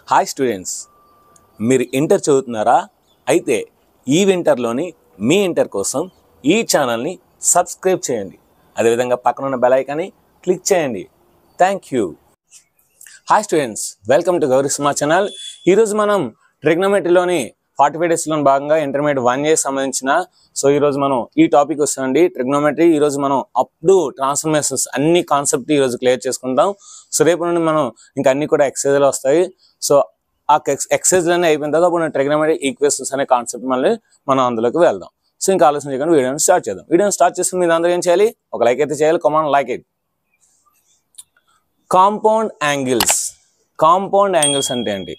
Hi students, మీరు inter చదువుతున్నారా? అయితే ఈ వింటర్లోని మీ ఇంటర్ కోసం ఈ ఛానల్ని సబ్స్క్రైబ్ చేయండి. అదేవిధంగా పక్కన ఉన్న బెల్ ఐకాన్ని క్లిక్ చేయండి. Thank you. Hi students, welcome to Gauri Suma channel. ఈరోజు మనం ట్రిగ్నోమెట్రీలోని 45 డేస్లో భాగంగా ఇంటర్మీడియట్ 1A సంబంధించిన ఈరోజు మనం ఈ టాపిక్ వస్తుందండి ట్రిగ్నోమెట్రీ. ఈరోజు మనం అప్ టు ట్రాన్స్ఫర్మేషన్స్ అన్ని కాన్సెప్ట్ ఈరోజు క్లియర్ చేసుకుంటాం. రేపు నుండి మనం ఇంకా అన్ని కూడా ఎక్సైజ్లు వస్తాయి. ఆ ఎక్సైజ్లన్నీ అయిపోయిన తర్వాత అప్పుడు ట్రిగ్నోమెట్రీ ఈక్వేషన్స్ అనే కాన్సెప్ట్ మళ్ళీ మనం అందులోకి వెళ్దాం. ఇంకా ఆలోచన చేయకుండా వీడియోని స్టార్ట్ చేద్దాం. వీడియోని స్టార్ట్ చేసి మీరు అందరూ ఏం చేయాలి? ఒక లైక్ అయితే చేయాలి. Come on like it. Compound angles అంటే ఏంటి?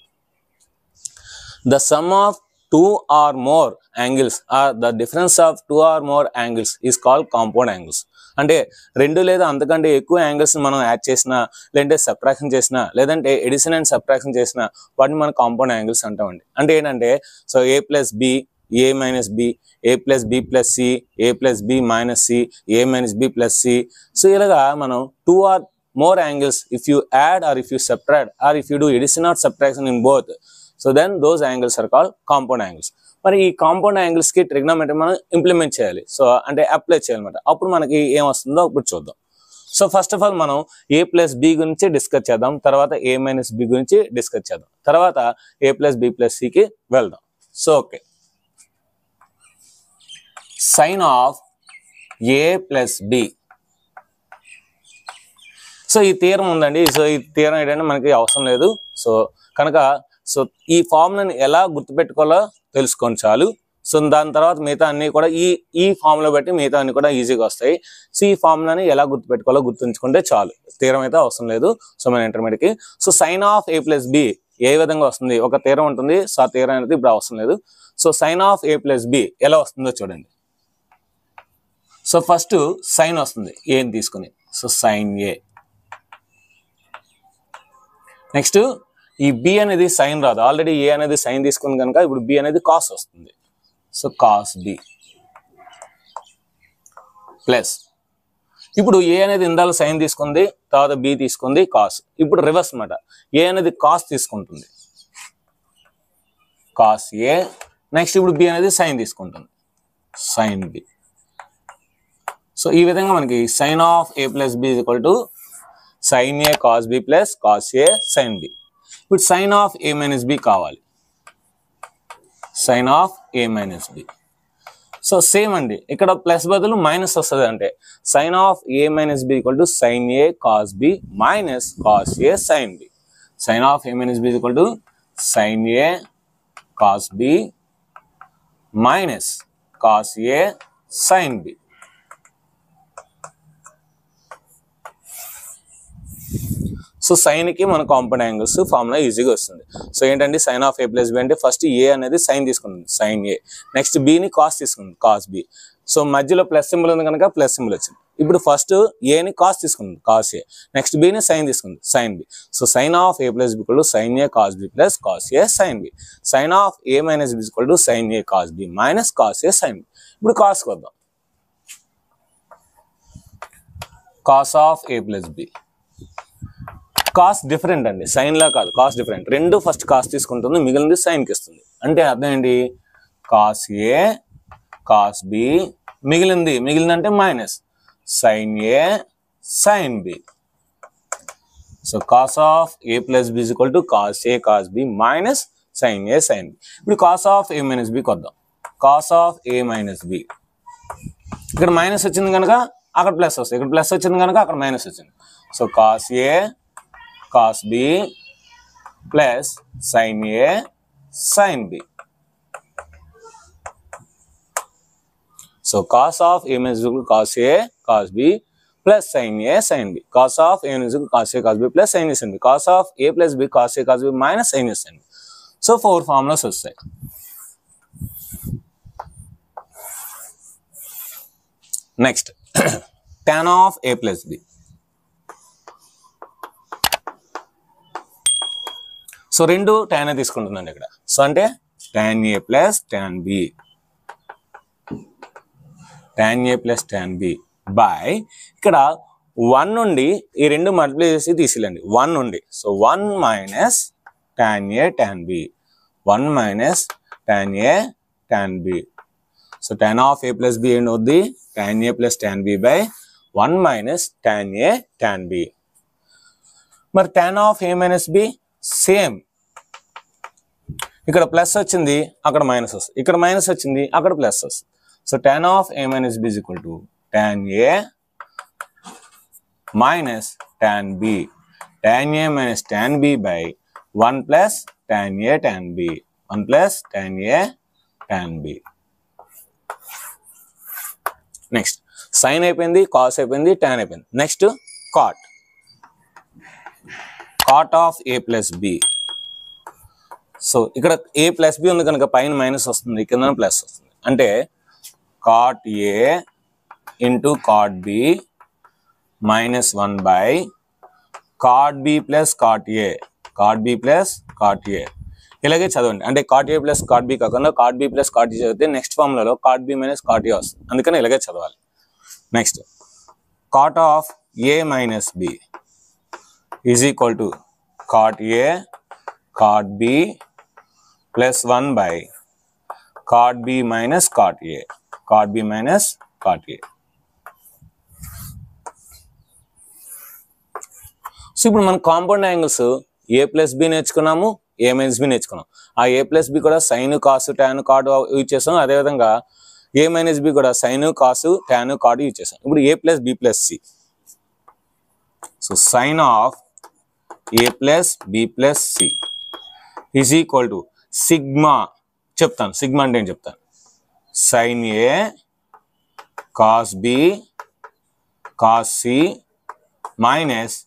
The sum of two or more angles or the difference of two or more angles is called compound angles. అంటే రెండు లేదా అంతకంటే ఎక్కువ యాంగిల్స్ మనం యాడ్ చేసినా, లేదంటే సబ్ట్రాక్షన్ చేసినా, లేదంటే ఎడిషన్ అండ్ సబ్ట్రాక్షన్ చేసినా వాటిని మనం కాంపౌండ్ యాంగిల్స్ అంటామండి. అంటే ఏంటంటే A plus B, A minus B, A plus B plus C, A plus B minus C, A minus B plus C. ఇలాగా మనం two or more angles if you add or if you subtract or if you do addition or subtraction in both, then those angles are called compound angles. మరి ఈ compound angles కి trigonometry మనం implement చేయాలి. అంటే apply చేయాలన్నమాట. అప్పుడు మనకి ఏం వస్తుందో అప్పుడు చూద్దాం. ఫస్ట్ ఆఫ్ ఆల్ మనం A ప్లస్ బి గురించి డిస్కస్ చేద్దాం. తర్వాత A మైనస్ బి గురించి డిస్కస్ చేద్దాం. తర్వాత A ప్లస్ బి ప్లస్ సికి వెళ్దాం. Okay, sine of A plus B. ఈ థియరం ఉందండి. ఈ థియరం ఏంటంటే మనకి అవసరం లేదు. కనుక ఈ ఫార్ములాని ఎలా గుర్తుపెట్టుకోవాలో తెలుసుకొని చాలు. దాని తర్వాత మిగతా అన్ని కూడా ఈ ఫార్ములా బట్టి మిగతా అన్ని కూడా ఈజీగా వస్తాయి. ఈ ఫార్ములాని ఎలా గుర్తుపెట్టుకోవాలో గుర్తుంచుకుంటే చాలు. థియరం అయితే అవసరం లేదు మన ఇంటర్మీడియట్కి. Sine of A plus B ఏ విధంగా వస్తుంది? ఒక థియరం ఉంటుంది. ఆ థియరం అనేది ఇప్పుడు అవసరం లేదు. Sine of A plus B ఎలా వస్తుందో చూడండి. ఫస్ట్ సైన్ వస్తుంది ఏని తీసుకుని. Sine A. నెక్స్ట్ ఈ బి అనేది సైన్ రాదు. ఆల్రెడీ A అనేది సైన్ తీసుకుంది కనుక ఇప్పుడు బి అనేది కాస్ వస్తుంది. కాస్ బి ప్లస్ ఇప్పుడు A అనేది ఇందాక సైన్ తీసుకుంది, తర్వాత బి తీసుకుంది కాస్. ఇప్పుడు రివర్స్ అన్నమాట. A అనేది కాస్ తీసుకుంటుంది, కాస్ A. నెక్స్ట్ ఇప్పుడు బి అనేది సైన్ తీసుకుంటుంది, సైన్ బి. ఈ విధంగా మనకి sine of A plus B equal to sine A cos B plus cos A sine B. ఇప్పుడు sine of A minus B కావాలి. Sine of A minus B. Same అండి, ఇక్కడ plus బదులు minus వస్తుంది. అంటే sine of A minus B equal to sine A cos B minus cos A sine B. Sine of A minus B equal to sine A cos B minus cos A sine B. Sine కి మన compound angles formula ఈజీగా వస్తుంది. ఏంటంటే sine of A plus B అంటే first A అనేది sine తీసుకుంటుంది, sine A. Next బిని cos తీసుకుంటుంది, కాస్ బి. మధ్యలో ప్లస్ సింబల్ ఉంది కనుక ప్లస్ సింబల్ వచ్చింది. ఇప్పుడు ఫస్ట్ ఏని కాస్ తీసుకుంది, కాస్ A. నెక్స్ట్ బిని సైన్ తీసుకుంది, sine B. Sine of A plus B equal to sine A cos B plus cos A sine B. Sine of A minus B equal to sine A cos B minus cos A sine B. ఇప్పుడు కాస్కి వద్దాం. Cos of A plus B. Cos different అండి, sine లా కాదు, cos different. రెండు first cos తీసుకుంటుంది, మిగిలింది సైన్కి ఇస్తుంది. అంటే అర్థం ఏంటి? కాస్ A కాస్ బి, మిగిలింది అంటే minus sine A sine B. Cos of A plus B equal to cos A cos B minus sine A sine B. ఇప్పుడు కాస్ ఆఫ్ A మైనస్ బికి వద్దాం. Cos of A minus B. ఇక్కడ minus వచ్చింది కనుక అక్కడ plus వస్తుంది, ఇక్కడ plus వచ్చింది కనుక అక్కడ మైనస్ వచ్చింది. Cos A cos B plus sine A sine B. Cos of A minus B cos A cos B plus sine A sine B. Cos of A minus B cos A cos B plus sine A sine B. Cos of A plus B cos A cos B minus sine A sine B. 4 formulas వస్తాయి. Next tan of A plus B. రెండు tan A తీసుకుంటుందండి ఇక్కడ. అంటే tan A plus tan B, tan A plus tan B by ఇక్కడ 1 నుండి ఈ రెండు multiply చేసి తీసిలేండి 1 నుండి. 1 minus tan A tan B. 1 minus tan A tan B. So tan of A plus B ఏంటి tan A plus tan B by 1 minus tan A tan B. మరి tan of A minus B same, ఇక్కడ plus వచ్చింది అక్కడ minus వస్తుంది, ఇక్కడ minus వచ్చింది అక్కడ plus వస్తుంది. So tan of A minus B is equal to tan A minus tan B. Tan A minus tan B by 1 plus tan A tan B. 1 plus tan A tan B. Next sine అయిపోయింది, cos అయిపోయింది, tan అయిపోయింది. Next cot. Cot of A plus B. So ఇక్కడ A plus B ఉంది కనుక పైన minus వస్తుంది, కింద plus వస్తుంది. అంటే cot A into cot B minus 1 by cot B plus cot A. cot B plus cot A. ఇలాగే చదవండి. అంటే cot A plus cot B కాకుండా cot B plus cot A చదివితే నెక్స్ట్ ఫార్ములాలో cot B minus cot A వస్తుంది. అందుకని ఇలాగే చదవాలి. నెక్స్ట్ cot of A minus B is equal to cot A cot B plus 1 by cot B minus cot A. cot B minus cot A. So ఇప్పుడు మనం compound angles A plus B నేర్చుకున్నాము, A minus B నేర్చుకున్నాం. ఆ A plus B కూడా sine cos tan cot use చేస్తాం. అదేవిధంగా A minus B కూడా sine cos tan cot use చేస్తాం. ఇప్పుడు A plus B plus C. So sine of A plus B plus C is equal to sigma. చెప్తాను sigma అంటే ఏం చెప్తాను. Sine A cos B cos C minus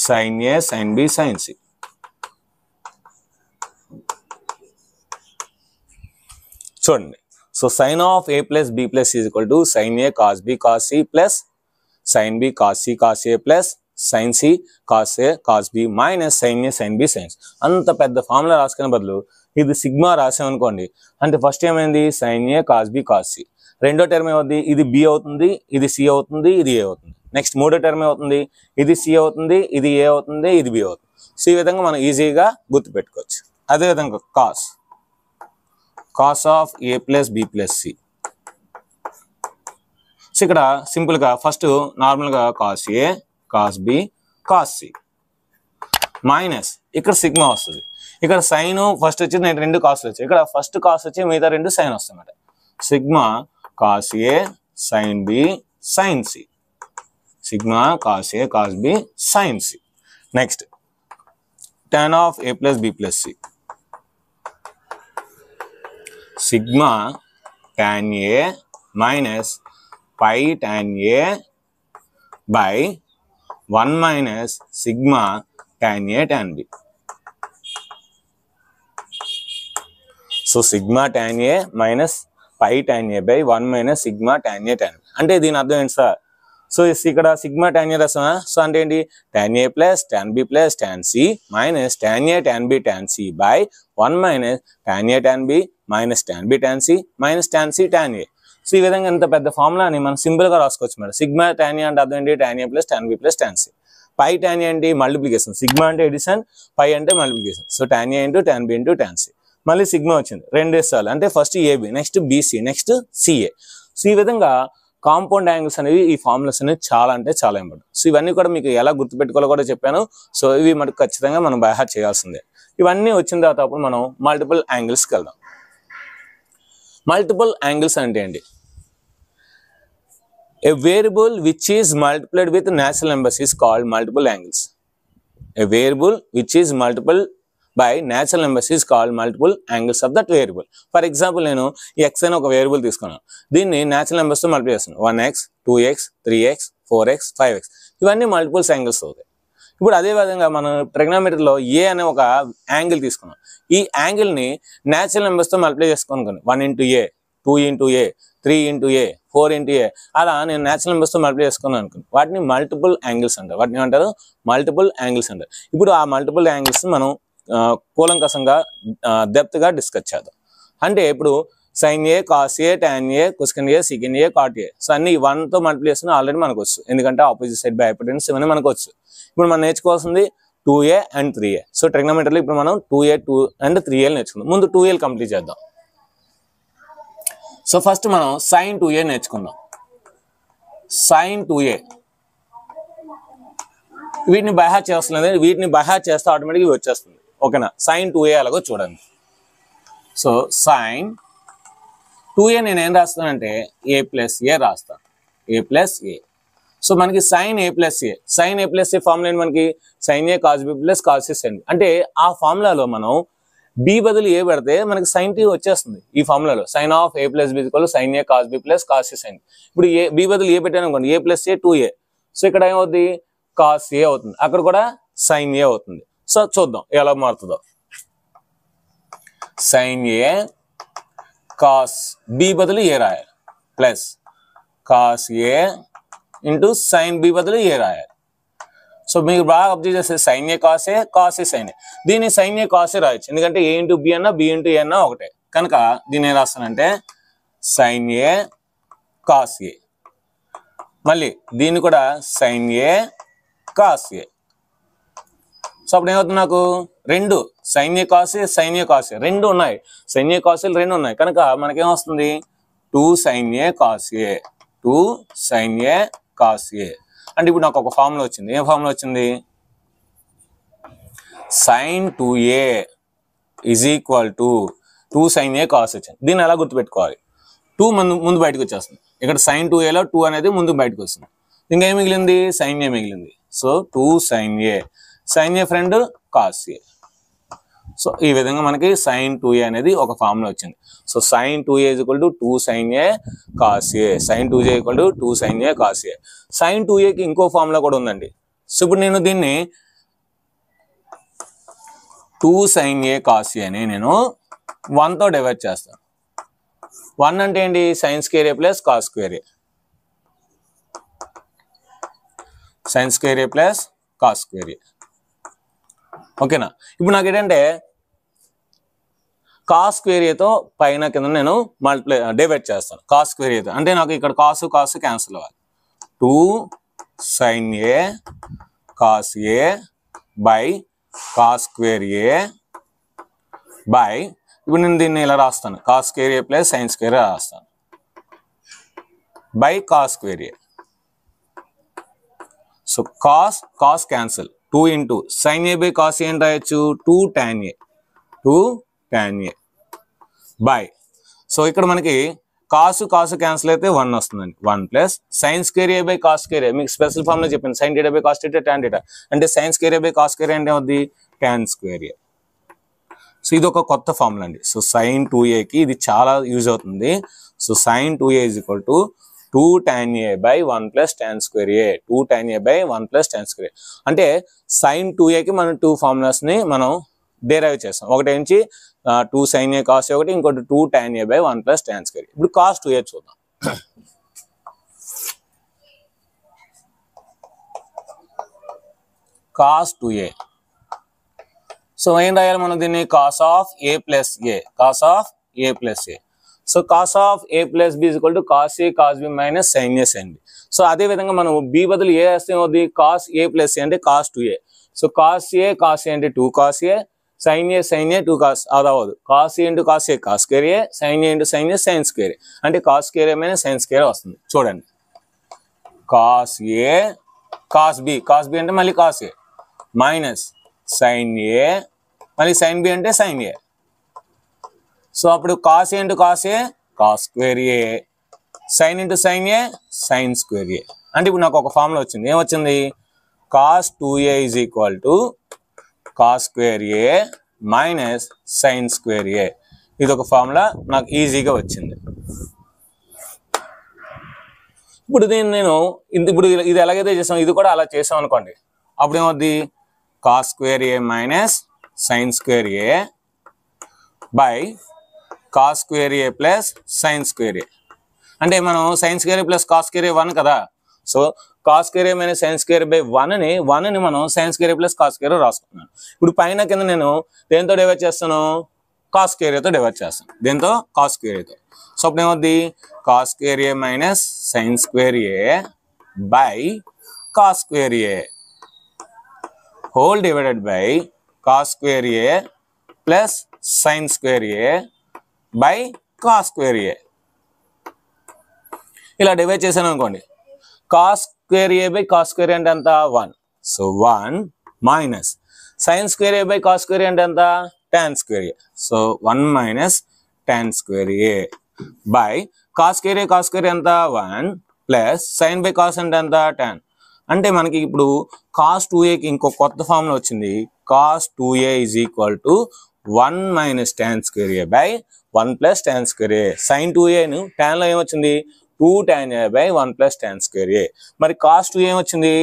sin A sin B sin C. చూడండి. So sin of A plus B plus C is equal to sin A cos B cos C plus sin B cos C cos A plus sin C cos A cos B minus sin A sin B sin C. అంత పెద్ద formula రాసుకునే బదులు ఇది sigma రాసామనుకోండి, అంటే first ఏమైంది sin A cos B cos C. రెండో term ఏమవుతుంది, ఇది B అవుతుంది, ఇది C అవుతుంది, ఇది A అవుతుంది. నెక్స్ట్ మూడో టర్మ్ అవుతుంది, ఇది C అవుతుంది, ఇది A అవుతుంది, ఇది B అవుతుంది. సో ఈ విధంగా మనం ఈజీగా గుర్తుపెట్టుకోవచ్చు. అదేవిధంగా cos of A plus B plus C. So ఇక్కడ సింపుల్గా ఫస్ట్ నార్మల్గా cos A cos B cos C minus ఇక్కడ సిగ్మా వస్తుంది. ఇక్కడ సైన్ ఫస్ట్ వచ్చి నేను రెండు కాస్లు వచ్చాయి, ఇక్కడ ఫస్ట్ కాస్ వచ్చి మిగతా రెండు సైన్ వస్తాయి అన్నమాట. Sigma cos A sine B sine C. Sigma cos A cos B sine C. Next tan of A plus B plus C. Sigma tan A minus pi tan A by 1 minus sigma tan A tan B. So sigma tan A minus pi tan A by 1 minus sigma tan A tan B. అంటే దీని అర్థం ఏంటి sir? So ఇక్కడ sigma tan A రాసామా? So అంటే ఏంటి, tan A plus tan B plus tan C minus tan A tan B tan C by 1 minus tan A tan B minus tan B tan C minus tan C tan A. So ఈ విధంగా ఇంత పెద్ద ఫార్ములాని మనం సింపుల్గా రాసుకోవచ్చు madam. Sigma tan A అంటే అర్థం ఏంటి, tan A plus tan B plus tan C. Pi tan A అంటే మల్టిప్లికేషన్, సిగ్మా అంటే ఎడిషన్, పై అంటే multiplication. So tan A into tan B into tan C. మళ్ళీ సిగ్మా వచ్చింది రెండు సార్లు, అంటే first AB next BC next CA. So ఈ విధంగా కాంపౌండ్ యాంగిల్స్ అనేవి ఈ ఫార్ములాస్ అనేవి చాలా అంటే చాలా ఇంపార్టెంట్. సో ఇవన్నీ కూడా మీకు ఎలా గుర్తుపెట్టుకోవాలో కూడా చెప్పాను. సో ఇవి మనకు ఖచ్చితంగా మనం బై హార్ట్ చేయాల్సిందే. ఇవన్నీ వచ్చిన తర్వాత అప్పుడు మనం మల్టిపుల్ యాంగిల్స్కి వెళ్దాం. మల్టిపుల్ యాంగిల్స్ అంటే ఏంటి? A variable which is multiplied with natural numbers is called multiple angles. A variable which is multiple by natural numbers is called multiple angles of that variable. For example, నేను x అనే ఒక variable తీసుకున్నాను, దీన్ని natural numbers తో multiply చేస్తున్నాను. 1x 2x 3x 4x 5x ఇవన్నీ multiples angles అవుతాయి. ఇప్పుడు అదే విధంగా మనం ట్రిగ్నోమెట్రీలో ఏ అనే ఒక యాంగిల్ తీసుకున్నాం, ఈ యాంగిల్ని natural నెంబర్స్తో multiply చేసుకోనుకోండి. 1 into A 2 into A 3 into A 4 into A అలా నేను న్యాచురల్ నెంబర్స్తో మల్టిప్లై చేసుకున్నాను అనుకోండి. వాటిని మల్టిపుల్ యాంగిల్స్ అంటారు. వాటిని ఏమంటారు? మల్టిపుల్ యాంగిల్స్ అంటారు. ఇప్పుడు ఆ మల్టిపుల్ యాంగిల్స్ మనం కూలంకషంగా డెప్త్గా డిస్కస్ చేద్దాం. అంటే ఇప్పుడు sin A cos A tan A cosecant A secant A cot A. So అన్ని 1తో మల్టిప్లై చేస్తున్నా ఆల్రెడీ మనకు వచ్చు, ఎందుకంటే ఆపోజిట్ సైడ్ బై హైపోటెన్యూస్ ఇవన్నీ మనకు వచ్చు. ఇప్పుడు మనం నేర్చుకోవాల్సింది 2a and 3a. సో ట్రిగ్నోమెట్రీలో ఇప్పుడు మనం 2a 2 and 3a నేర్చుకుందాం. ముందు 2a కంప్లీట్ చేద్దాం. సో ఫస్ట్ మనం sin 2a నేర్చుకుందాం. sin 2a వీటిని బై హార్ట్ చేస్తుంది, వీటిని బై హార్ట్ చేస్తే ఆటోమేటిక్గా వచ్చేస్తుంది. ఓకేనా? sin 2a అలాగో చూడండి. సో sin 2a నేను ఏం రాస్తానంటే a ప్లస్ ఏ రాస్తాను, a ప్లస్ ఏ. సో మనకి sin a plus A, sin a plus A formula ఏంటి మనకి? sin a cos b plus cos c sin b. అంటే ఆ ఫార్ములాలో మనం b బదులు ఏ పెడితే మనకి sin t వచ్చేస్తుంది. ఈ ఫార్ములాలో sin of a plus b sin a cos b plus cos c sin b. ఇప్పుడు ఏ b బదులు ఏ పెట్టాను అనుకోండి, a plus A 2a. So ఇక్కడ ఏమవుతుంది? cos a అవుతుంది, అక్కడ కూడా sin a అవుతుంది. సో చూద్దాం ఎలా మారుతుందో. sin a cos b బదులు ఏ రాయాలి plus cos a into sin b బదులు ఏ రాయాలి. సో మీరు బాగా అబ్జర్వ్ చేస్తే sin a cos a sin a. దీన్ని sin a cos a రాయొచ్చు, ఎందుకంటే a ఇంటూ b అన్నా b ఇంటూ a అన్నా ఒకటే కనుక దీన్ని ఏం రాస్తానంటే sin a cos a. మళ్ళీ దీన్ని కూడా sin a cos a. So అప్పుడు ఏమవుతుంది? నాకు రెండు sin a cos a రెండు ఉన్నాయి, sin a cos a రెండు ఉన్నాయి కనుక మనకేమొస్తుంది? 2 sin a cos a, 2 sin a cos a. అంటే ఇప్పుడు నాకు ఒక ఫార్ములా వచ్చింది. ఏం ఫార్ములా వచ్చింది? sin 2a is equal to 2 sin a cos వచ్చింది. దీన్ని ఎలా గుర్తుపెట్టుకోవాలి? 2 ముందు బయటకు వచ్చేస్తుంది. ఇక్కడ sin 2aలో 2 అనేది ముందు బయటకు వస్తుంది. ఇంకా ఏం మిగిలింది? sin a మిగిలింది. So 2 sin a friend cos a. So ఈ విధంగా మనకి sin 2a అనేది ఒక ఫార్ములా వచ్చింది. So sin 2a is equal to 2 sin a cos a, sin 2a equal to 2 sin a cos a. sin 2aకి ఇంకో formula కూడా ఉందండి. సో ఇప్పుడు నేను దీన్ని 2 sin a cos a అని నేను 1తో డివైడ్ చేస్తాను. 1 అంటే ఏంటి? sin square a plus cos square a, sin square a plus cos square a. ఓకేనా? ఇప్పుడు నాకు ఏంటంటే cos square a తో పైన కింద నేను డివైడ్ చేస్తాను. cos square a తో అంటే నాకు ఇక్కడ cos క్యాన్సిల్ అవ్వాలి. 2 sin a cos a by cos square a by, ఇప్పుడు నేను దీన్ని ఇలా రాస్తాను, cos square a plus sin square a రాస్తాను by cos square a. So cos cancel, 2 into sin a by cos a అని రాయొచ్చు, 2 tan a by. So ఇక్కడ మనకి cos క్యాన్సిల్ అయితే 1 వస్తుందండి, 1 plus sin square a by cos square a. మీకు special formula చెప్పింది, sin theta by cos theta tan theta. అంటే sin square a by cos square a అంటే అవుద్ది tan square a. సో ఇది ఒక కొత్త ఫార్ములా అండి. సో sin 2aకి ఇది చాలా యూజ్ అవుతుంది. So sin 2a is equal to 2 tan a by 1 plus tan square a, 2 tan a by 1 plus tan square a. అంటే sin 2aకి మనం 2 ఫార్ములాస్ని మనం డెరైవ్ చేస్తాం. ఒకటి నుంచి 2 sin a cos a ఒకటి, ఇంకోటి 2 tan a by 1 plus tan square a. ఇప్పుడు cos 2a చూద్దాం. cos 2a. సో ఏం రాయాలి మనం దీన్ని? cos of a plus a, cos of a plus a. So cos of a plus b is equal to cos a cos b minus sin a sin b. So అదే విధంగా మనం b బదులు ఏ వేస్తే ఏమవుతుంది? cos a ప్లస్ a అంటే cos 2a. So cos a అంటే 2 cos a, sin a 2 cos, అది అవ్వదు. cos a into cos a cos square a, sin a into sin a sin square a. అంటే cos square a minus sin square a వస్తుంది. చూడండి, cos a cos b అంటే మళ్ళీ cos a minus sin a మళ్ళీ sin b అంటే sin a. So అప్పుడు cos a into cos a cos square a, sin into sin a sin square a. అంటే ఇప్పుడు నాకు ఒక ఫార్ములా వచ్చింది. ఏమొచ్చింది? cos 2a is equal to cos square a minus sin square a. ఇది ఒక formula నాకు ఈజీగా వచ్చింది. ఇప్పుడు దీన్ని నేను ఇప్పుడు ఇది ఎలాగైతే చేసాం ఇది కూడా అలా చేసాం అనుకోండి, అప్పుడు ఏమవుద్ది? cos square a minus sin square a by cos square a plus sin square a. అంటే మనం sin square a plus cos square a 1 కదా. So cos square a minus sin square a by 1ని మనం sin square a plus cos square a రాసుకున్నాను. ఇప్పుడు పైన కింద నేను దేంతో డివైడ్ చేస్తాను? cos square a తో డివైడ్ చేస్తాను. దేంతో? cos square a తో. సో అప్పుడు ఏమవుద్ది? cos square a minus sin square a by cos square a whole divided by cos square A plus sine square A by cos square A. ఇలా divide చేశాను అనుకోండి, cos square A by cos square అంటే ఎంత 1. So 1 minus sine square A by cos square అంటే ఎంత tan square A. So 1 minus tan square A by cos square ఎంత 1 plus sign by cos అంటే ఎంత tan. అంటే మనకి ఇప్పుడు కాస్ 2aకి ఇంకో కొత్త ఫార్ములా వచ్చింది. Cos 2a is equal to 1 minus tan square A by 1 plus tan square A. Sine 2aను tan లో ఏమొచ్చింది 2 tan a by 1 plus tan square A. మరి కాస్ 2 ఏమొచ్చింది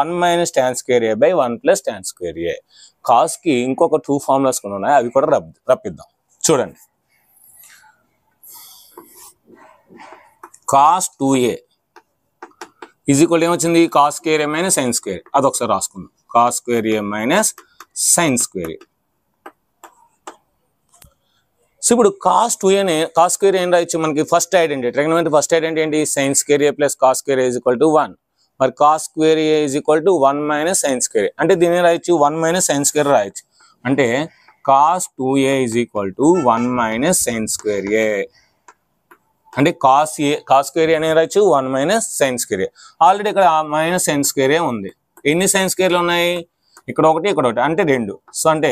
1 minus tan square A by 1 plus tan square A. కాస్కి ఇంకొక 2 formulas కూడా ఉన్నాయి, అవి కూడా రప్పిద్దాం. చూడండి, కాస్ 2a ఈజ్ ఈక్వల్ ఏమొచ్చింది cos square A minus sine square. అదొకసారి రాసుకుందాం, cos square A minus sine square A. So ఇప్పుడు కాస్ 2a కాస్ స్క్వేర్ ఏం రాయొచ్చు మనకి first identity, trigonometry first identity ఏంటి sine square A plus cos square A is equal to 1. మరి cos square A is equal to 1 minus sine square A. అంటే దీన్ని రాయొచ్చు 1 minus sine square రాయొచ్చు. అంటే cos 2a is equal to 1 minus sine square A. అంటే cos square ఏ అనేది రాయొచ్చు 1 minus sine square ఏ. Already ఇక్కడ మైనస్ సైన్ స్క్వేర్ ఏ ఉంది. ఎన్ని సైన్ స్క్వేర్లు ఉన్నాయి, ఇక్కడ ఒకటి ఇక్కడ ఒకటి, అంటే 2. సో అంటే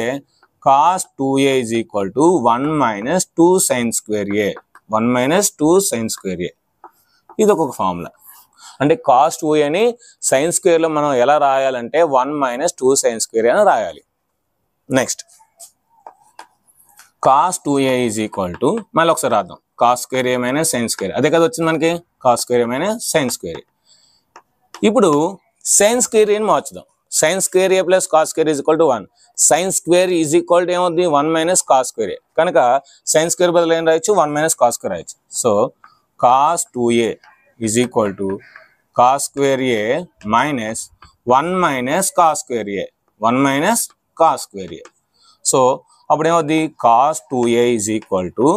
cos 2a is equal to 1 minus 2 sine square A. 1 minus 2 sine square A. ఇది ఒక ఫార్ములా. అంటే కాస్ 2aని సైన్ స్క్వేర్లో మనం ఎలా రాయాలంటే 1 మైనస్ 2 సైన్ స్క్వేర్ అని రాయాలి. Next cos 2a is equal to మళ్ళీ ఒకసారి రాద్దాం, cos square A minus sine square. అదే కదా వచ్చింది మనకి cos square A minus sine square A. ఇప్పుడు సైన్ స్క్వేర్ ఏని మార్చుదాం. Sine square A plus cos square is equal to 1. Sine square is equal to ఏమవుతుంది 1 మైనస్ కాస్ స్క్వేర్ ఏ. కనుక sine square బదులు ఏం రాయొచ్చు 1 మైనస్ కాస్ స్క్వేర్ రాయొచ్చు. So cos 2a is equal to cos square A minus 1 minus cos square A. 1 minus cos square A. So అప్పుడు ఏమవుతుంది cos 2a is equal to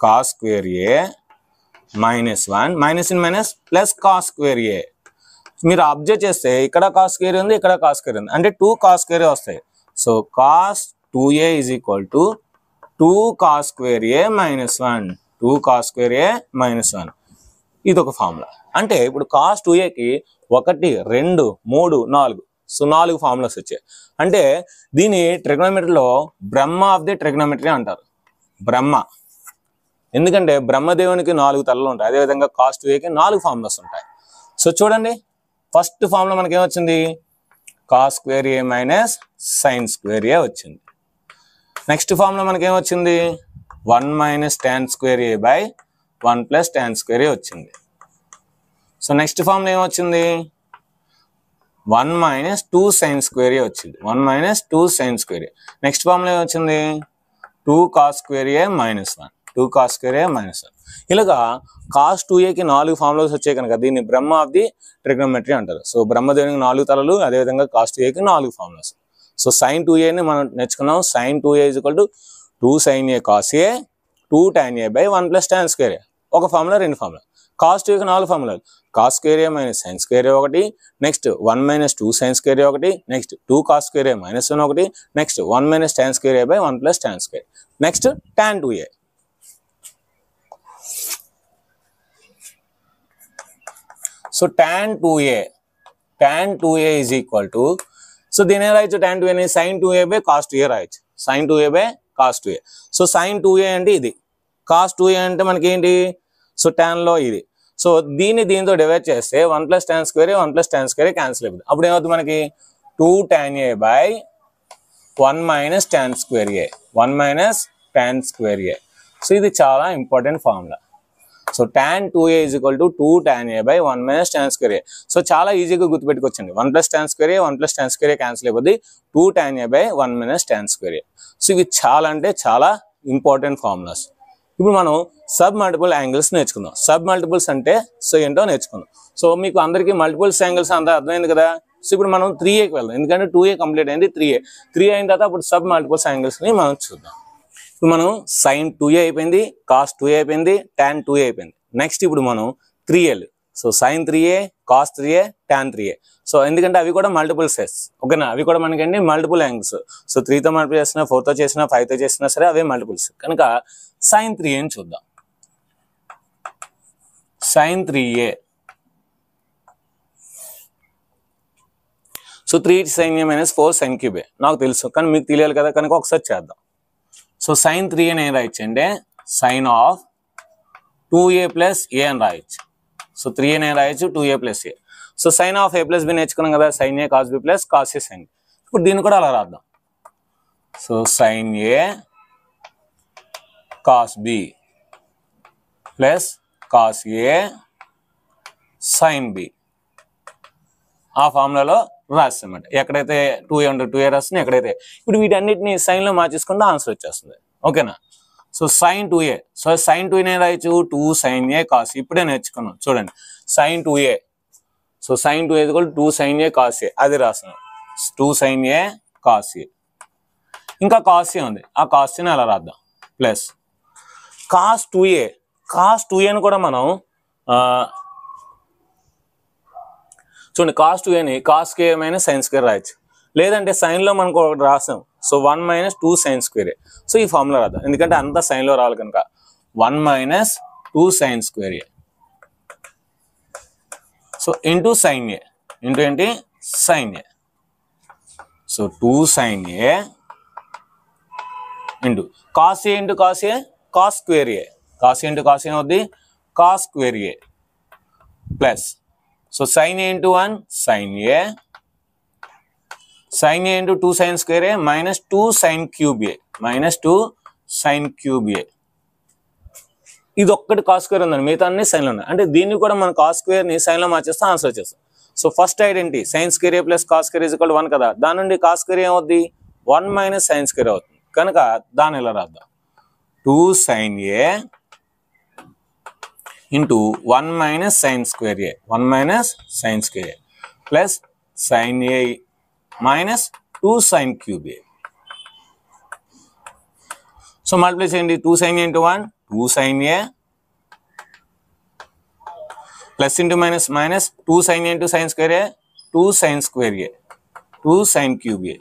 cos square A minus 1 minus in minus plus cos square A. మీరు observe చేస్తే ఇక్కడ cos square ఉంది, ఇక్కడ cos square ఉంది, అంటే 2 cos square వస్తాయి. So cos 2a is equal to 2 cos square A minus 1. 2 cos square A minus 1. ఇది ఒక ఫార్ములా. అంటే ఇప్పుడు కాస్ 2aకి 1 2 3 4, సో 4 ఫార్ములాస్ వచ్చాయి. అంటే దీని ట్రిగ్నోమెట్రీలో బ్రహ్మ ఆఫ్ ది ట్రిగ్నోమెట్రీ అంటారు. బ్రహ్మ, ఎందుకంటే బ్రహ్మదేవునికి 4 తలలు ఉంటాయి. అదేవిధంగా కాస్ 2aకి 4 ఫార్ములాస్ ఉంటాయి. సో చూడండి, ఫస్ట్ ఫార్ములా మనకి ఏమొచ్చింది cos square A minus sine square A వచ్చింది. నెక్స్ట్ ఫార్ములా మనకి ఏమొచ్చింది 1 minus tan square A by 1 plus tan square A వచ్చింది. సో నెక్స్ట్ ఫార్ములా ఏమొచ్చింది 1 మైనస్ 2 సైన్ స్క్వేర్ ఏ వచ్చింది. 1 minus 2 sine square A. Next formula ఏమొచ్చింది 2 cos square A minus 1. 2 cos square A minus 1. ఇలాగా cos 2aకి 4 formulas వచ్చాయి కనుక దీన్ని Brahma of the trigonometry అంటారు. సో బ్రహ్మదేవునికి 4 తలలు, అదేవిధంగా కాస్ 2aకి 4 ఫార్ములాస్. సో సైన్ 2aని మనం నేర్చుకున్నాం. Sine 2a is equal to 2 sine A cos A 2 tan a by 1 plus tan square ఏ. ఒక ఫార్ములా, 2 ఫార్ములా. కాస్ 2aకి 4 ఫార్ములాలు. Cos square A minus sine square A ఒకటి, next 1 minus 2 sine square A ఒకటి, next 2 cos square A minus 1 ఒకటి, next 1 minus tan square A by 1 plus tan square, next tan 2a. So tan 2a is equal to, so దీని రాయొచ్చు tan 2a ని sin 2a by cos 2a రాయొచ్చు. sin 2a by cos 2a. So sin 2a అంటే ఇది, cos 2a అంటే మనకి ఏంటి, so tan లో ఇది. సో దీంతో డివైడ్ చేస్తే 1 plus tan square A 1 plus tan square A cancel అయిపోతుంది. అప్పుడు ఏమవుతుంది మనకి 2 tan a by 1 minus tan square A. 1 minus tan square A. So ఇది చాలా important formula. So tan 2a is equal to 2 tan a by 1 minus tan square A. So చాలా ఈజీగా గుర్తుపెట్టుకోవచ్చండి. 1 plus tan square A 1 plus tan square A cancel అయిపోద్ది. 2 tan a by 1 minus tan square A. So ఇవి చాలా అంటే చాలా important formulas. ఇప్పుడు మనం sub multiple angles నేర్చుకుందాం. సబ్ మల్టిపుల్స్ అంటే సో ఏంటో నేర్చుకుందాం. సో మీకు అందరికీ మల్టిపుల్స్ యాంగిల్స్ అంతా అర్థమైంది కదా. సో ఇప్పుడు మనం 3aకి వెళ్దాం, ఎందుకంటే 2a కంప్లీట్ అయింది. 3a అయిన తర్వాత అప్పుడు సబ్ మల్టిపుల్స్ యాంగిల్స్ని మనం చూద్దాం. ఇప్పుడు మనం sin 2a అయిపోయింది, cos 2a అయిపోయింది, tan 2a అయిపోయింది. నెక్స్ట్ ఇప్పుడు మనం 3l so sin 3a cos 3a tan 3a. So ఎందుకంటే అవి కూడా మల్టిపుల్సెస్, ఓకేనా, అవి కూడా మనకండి మల్టిపుల్ యాంగిల్స్. సో 3తో మల్టిపుల్ చేసినా, 4తో చేసినా, 5తో చేసినా సరే అవే మల్టిపుల్స్. కనుక sin 3a అని చూద్దాం. sin 3a. So 3 sin a minus 4 sin cube a నాకు తెలుసు, కానీ మీకు తెలియాలి కదా, కనుక ఒకసారి చేద్దాం. సో sin 3a అని రాయొచ్చు అంటే sin of 2a plus a అని రాయొచ్చు. సో 3a అని రాయొచ్చు 2a plus a. So sin of a plus b నేర్చుకున్నాం కదా, sin a cos b plus cos a sin b. ఇప్పుడు దీన్ని కూడా అలా రాద్దాం. So sin a cos b plus cos a sin b ఆ ఫార్ములాలో రాస్తామన్నమాట. ఎక్కడైతే 2a ఉంటుంది 2a రాస్తుంది, ఎక్కడైతే ఇప్పుడు వీటన్నిటిని సైన్లో మార్చేసుకుంటే ఆన్సర్ వచ్చేస్తుంది, ఓకేనా. So sin 2a, so sin 2a రాయొచ్చు 2 sin a cos. ఇప్పుడే నేర్చుకున్నాం చూడండి, sin 2a. So sin 2a 2 sin a cos a, అది రాస్తున్నాం 2 sin a cos a. ఇంకా cos a ఉంది, ఆ cos a ని అలా రాద్దాం plus cos 2a. cos 2a ని కూడా మనం చూడండి, cos 2a ని cos square minus sin square రాయొచ్చు, లేదంటే సైన్లో మనకు ఒకటి రాసాం. So 1 minus 2 sin square a. So ఈ ఫార్ములా రాద్దాం, ఎందుకంటే అంతా సైన్లో రావాలి కనుక 1 minus 2 sin square a. So into sin a, into ఏంటి sin a. So 2 sin a into cos a into cos a cos square a. cos a into cos a అవుద్ది cos square a plus so sin a into 1 sin a, sin a into 2 sin square a minus 2 sin cube a, minus 2 sin cube a. ఇది ఒక్కటి cos square ఉందండి, మిగతా అన్ని సైన్లో ఉన్నాయి. అంటే దీన్ని కూడా మనం cos square ని సైన్లో మార్చేస్తే ఆన్సర్ వచ్చేస్తాం. So first identity sin square a plus cos square is equal to 1 కదా, దాని నుండి cos square ఏమవుద్ది 1 minus sin square అవుతుంది. కనుక దాన్ని ఇలా రాద్దాం 2 sin a into 1 minus sin square a, 1 minus sin square a plus sin a minus 2 sin cube a. So multiply చేయండి 2 sin a into 1 2 sin a plus into minus minus 2 sin a into sin square a 2 sin square a 2 sin cube a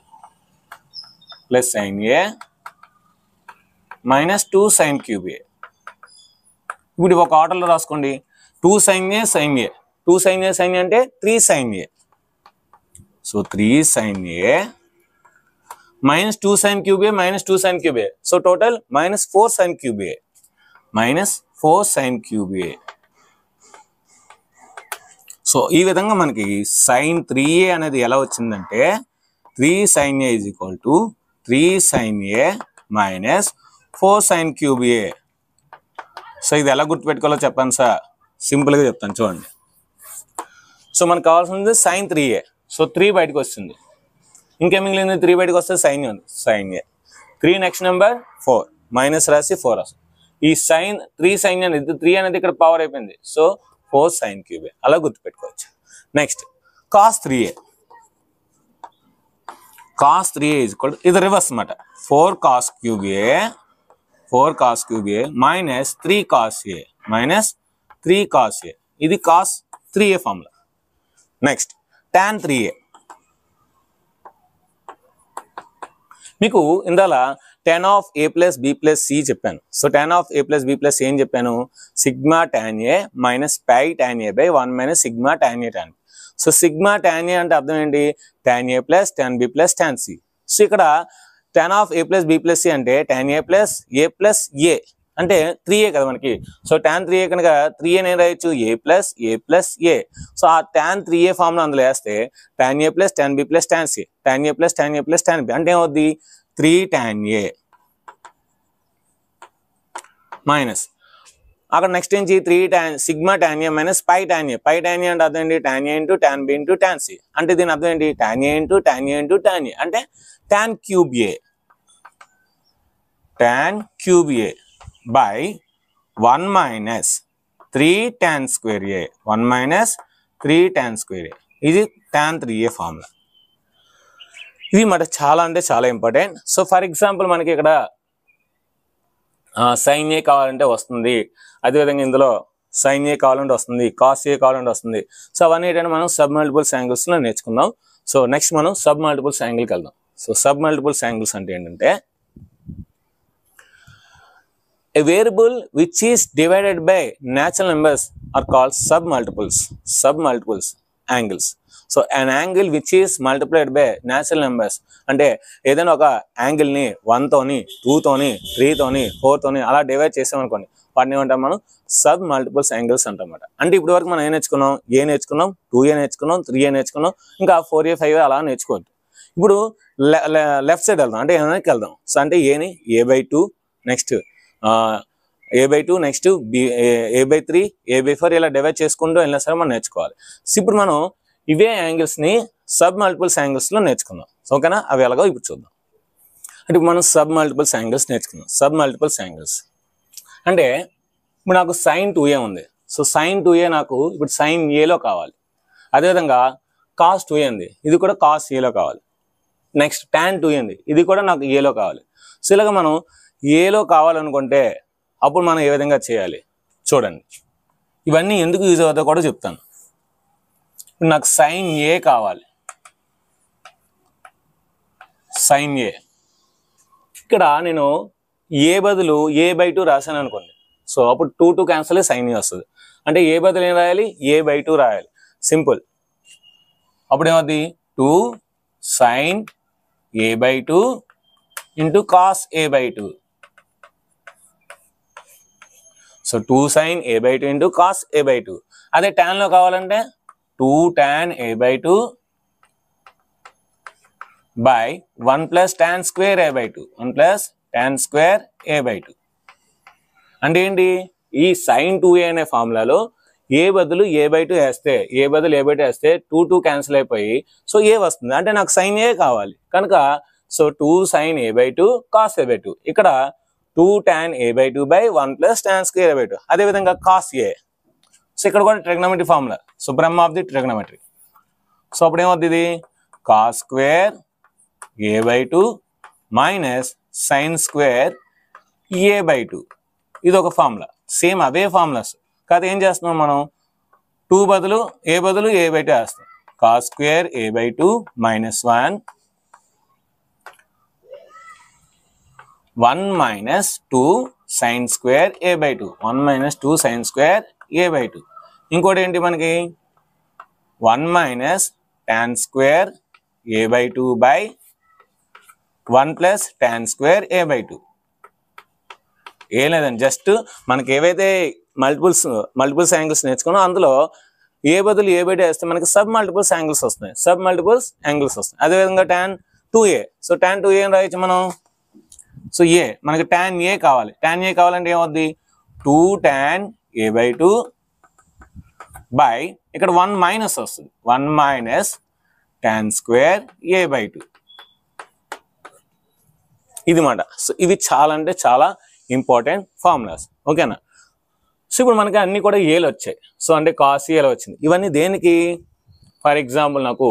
plus sin a minus 2 sin cube a. ఇప్పుడు ఒక ఆర్డర్లో రాసుకోండి 2 sin a sin a 2 sin a sin a అంటే 3 sin a. So 3 sin a minus 2 sin cube a minus 2 sin cube a. So total minus 4 sin cube a, minus 4 sin cube a. So ఈ విధంగా మనకి sin 3a అనేది ఎలా వచ్చిందంటే 3 sin a is equal to 3 sin a minus 4 sin cube a. So ఇది ఎలా గుర్తుపెట్టుకోవాలో చెప్పాను sir, సింపుల్గా చెప్తాను చూడండి. సో మనకు కావాల్సింది sin 3a. సో 3 బయటకు వస్తుంది, ఇంకేం మిగిలింది 3 బయటకు వస్తే sin ఉంది, sin a 3 next number 4 minus రాసి 4 రాసి ఈ sin 3 sin అనేది 3 అనేది ఇక్కడ పవర్ అయిపోయింది. సో 4 sin cube a అలా గుర్తుపెట్టుకోవచ్చు. Next cos 3a, cos 3a is equal to ఇది రివర్స్ అన్నమాట 4 cos cube a 4 cos cube a minus 3 cos a minus 3 cos a. ఇది cos 3a formula. Next tan 3a, మీకు ఇందాల tan of a plus b plus c చెప్పాను. So tan of a plus b plus c ఏం చెప్పాను, sigma tan a minus pi tan a by 1 minus sigma tan a tan b. So sigma tan a అంటే అర్థం ఏంటి, tan a plus tan b plus tan c. So ఇక్కడ tan of a plus b plus c అంటే tan a plus a అంటే 3a కదా మనకి. So tan 3a కనుక 3a నేను రాయొచ్చు a plus a. సో ఆ tan 3a ఫార్ములా అందులో వేస్తే tan a plus tan b plus tan c, tan a plus tan a plus tan b అంటే ఏమవుద్ది 3 tan a మైనస్ అక్కడ నెక్స్ట్ ఏంటి 3 tan sigma tan a minus pi tan a. Pi tan a అంటే అర్థం ఏంటి tan a into tan b into tan c. అంటే దీని అర్థం ఏంటి tan a into tan a into tan a అంటే tan cube a, tan cube a by 1 minus 3 tan square a, 1 minus 3 tan square a. ఇది tan 3a formula. ఇది మాట చాలా అంటే చాలా ఇంపార్టెంట్. సో ఫర్ ఎగ్జాంపుల్ మనకి ఇక్కడ sin a కావాలంటే వస్తుంది, అదేవిధంగా ఇందులో సైన్ ఏ కావాలంటే వస్తుంది, కాస్ ఏ కావాలంటే వస్తుంది. సో అవన్నీ ఏంటంటే మనం సబ్ మల్టిపుల్స్ యాంగిల్స్లో నేర్చుకుందాం. సో నెక్స్ట్ మనం సబ్ మల్టిపుల్స్ యాంగిల్కి వెళ్దాం. సో సబ్ మల్టిపుల్స్ యాంగిల్స్ అంటే ఏంటంటే a variable which is divided by natural numbers are called submultiples angles. So an angle which is multiplied by natural numbers అంటే ఏదైనా ఒక angle ని 1 తోని 2 తోని 3 తోని 4 తోని అలా డివైడ్ చేసామనుకోండి, వాటిని ఏమంటాం మనం సబ్ మల్టిపుల్స్ యాంగిల్స్ అంటామన్నమాట. అంటే ఇప్పుడు వరకు మనం ఏం నేర్చుకున్నాం, ఏ నేర్చుకున్నాం, 2a నేర్చుకున్నాం, 3a నేర్చుకున్నాం, ఇంకా 4a 5a అలా నేర్చుకోవద్దు. ఇప్పుడు లెఫ్ట్ సైడ్ వెళ్దాం, అంటే వెనక్కి వెళ్దాం. సో అంటే ఏని a/2, next a/2, next a/3, a/4 ఇలా డివైడ్ చేసుకుంటూ వెళ్ళినా సరే మనం నేర్చుకోవాలి. సో ఇప్పుడు మనం ఇవే యాంగిల్స్ ని సబ్ మల్టిపుల్స్ యాంగిల్స్ లో నేర్చుకుందాం. ఓకేనా, అవి ఎలాగో ఇప్పుడు చూద్దాం. అంటే ఇప్పుడు మనం సబ్ మల్టిపుల్స్ యాంగిల్స్ నేర్చుకుందాం. సబ్ మల్టిపుల్స్ యాంగిల్స్ అంటే ఇప్పుడు నాకు sin 2a ఉంది. సో sin 2a నాకు ఇప్పుడు sin ఏలో కావాలి. అదేవిధంగా cos 2a ఉంది, ఇది కూడా cos ఏలో కావాలి. నెక్స్ట్ tan 2a ఉంది, ఇది కూడా నాకు ఏలో కావాలి. సో ఇలాగ మనం ఏలో కావాలనుకుంటే అప్పుడు మనం ఏ విధంగా చేయాలి చూడండి. ఇవన్నీ ఎందుకు యూజ్ అవుతాయో కూడా చెప్తాను. నాకు sin a కావాలి, sin a. ఇక్కడ నేను ఏ బదులు a/2 రాశాను అనుకోండి. సో అప్పుడు 2 క్యాన్సల్ అయ్యి sin a వస్తుంది. అంటే ఏ బదులు ఏం రాయాలి, a/2 రాయాలి. సింపుల్. అప్పుడు ఏమవుతుంది, 2 sin a/2 into cos a/2. So 2 sin a/2 into cos a/2. అదే tan లో కావాలంటే 2 tan a/2 by 1 plus tan square a/2. 1 plus tan square a/2. అంటే ఏంటి, ఈ sin 2a అనే ఫార్ములాలో ఏ బదులు a/2 వేస్తే, ఏ బదులు a/2 వేస్తే 2 క్యాన్సిల్ అయిపోయి సో ఏ వస్తుంది. అంటే నాకు sin a కావాలి కనుక so 2 sin a/2 cos a/2. ఇక్కడ 2 tan a/2 by 1 plus tan square a/2. అదేవిధంగా cos a. సో ఇక్కడ కూడా ట్రిగ్నోమెట్రీ ఫార్ములా, supreme of the trigonometry. So అప్పుడు ఏమవుతుంది, ఇది cos square a/2 minus sin square a/2. ఇది ఒక ఫార్ములా. సేమ్ అవే ఫార్ములాస్ కాదు, ఏం చేస్తున్నాం మనం 2 బదులు a/2 వేస్తాం. cos square a/2 minus 1 minus 2 sin square a/2. 1 minus 2 sin square a/2. ఇంకోటి ఏంటి మనకి 1 minus tan square a/2 by 1 plus tan square a/2. ఏం లేదండి, జస్ట్ మనకి ఏవైతే మల్టిపుల్స్ యాంగిల్స్ నేర్చుకున్నా అందులో ఏ బదులు a/2 వేస్తే మనకి సబ్ మల్టిపుల్స్ యాంగిల్స్ వస్తున్నాయి. అదేవిధంగా tan 2a. So tan 2a అని రాయొచ్చు మనం. సో ఏ మనకి tan a కావాలి. tan a కావాలంటే ఏమవుద్ది, 2 tan a/2 బై ఇక్కడ 1 మైనస్ వస్తుంది, 1 మైనస్ tan స్క్వేర్ a/2. ఇది మాట. సో ఇవి చాలా అంటే చాలా ఇంపార్టెంట్ ఫార్ములాస్. ఓకేనా. సో ఇప్పుడు మనకి అన్ని కూడా ఏలు వచ్చాయి. సో అంటే కాస్ ఏలో వచ్చింది. ఇవన్నీ దేనికి, ఫర్ ఎగ్జాంపుల్ నాకు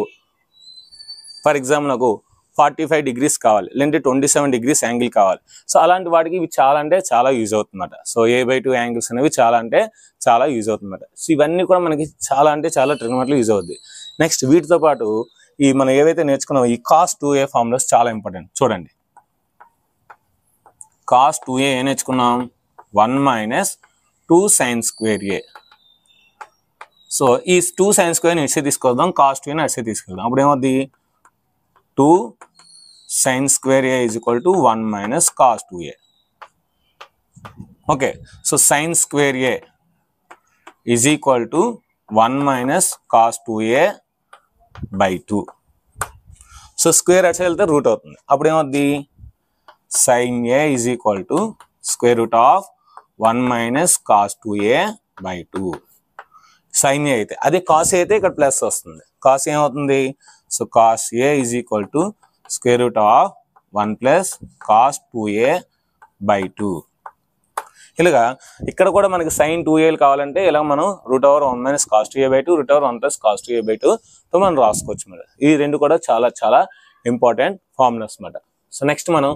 45 degrees కావాలి, లేదంటే 27 degrees యాంగిల్ కావాలి. సో అలాంటి వాటికి ఇవి చాలా అంటే చాలా యూజ్ అవుతుందన్నమాట. సో a/2 యాంగిల్స్ అనేవి చాలా అంటే చాలా యూజ్ అవుతుందన్నమాట. సో ఇవన్నీ కూడా మనకి చాలా అంటే చాలా ట్రిగ్నోమెట్రీలో యూజ్ అవుద్ది. నెక్స్ట్ వీటితో పాటు ఈ మనం ఏవైతే నేర్చుకున్నామో ఈ cos 2a ఫార్ములాస్ చాలా ఇంపార్టెంట్. చూడండి, cos 2a ఏ నేర్చుకున్నాం, 1 minus 2 sin square a. So ఈ 2 sin square ని ఇట్సే తీసుకొద్దాం, cos 2a ని ఇట్సే తీసుకెళ్దాం. అప్పుడు ఏమవుద్ది, 2 sin square a is equal to 1 minus cos 2a. Okay, so sin square a is equal to 1 minus cos 2a by 2. So square అట్లా వెళ్తే route అవుతుంది. అప్పుడు ఏమవుద్ది, sin a is equal to square root of 1 minus cos 2a by 2. sin a అయితే, అదే cos a అయితే ఇక్కడ plus వస్తుంది. cos ఏమవుతుంది, so cos a is equal to square root of 1 plus cos 2a by 2. ఇలాగా ఇక్కడ కూడా మనకి sin 2a కావాలంటే ఇలా మనం √1 minus cos 2a by 2, √1 plus cos 2a by 2 తో మనం రాసుకోవచ్చు. ఈ రెండు కూడా చాలా చాలా ఇంపార్టెంట్ ఫార్ములాస్ అన్నమాట. సో నెక్స్ట్ మనం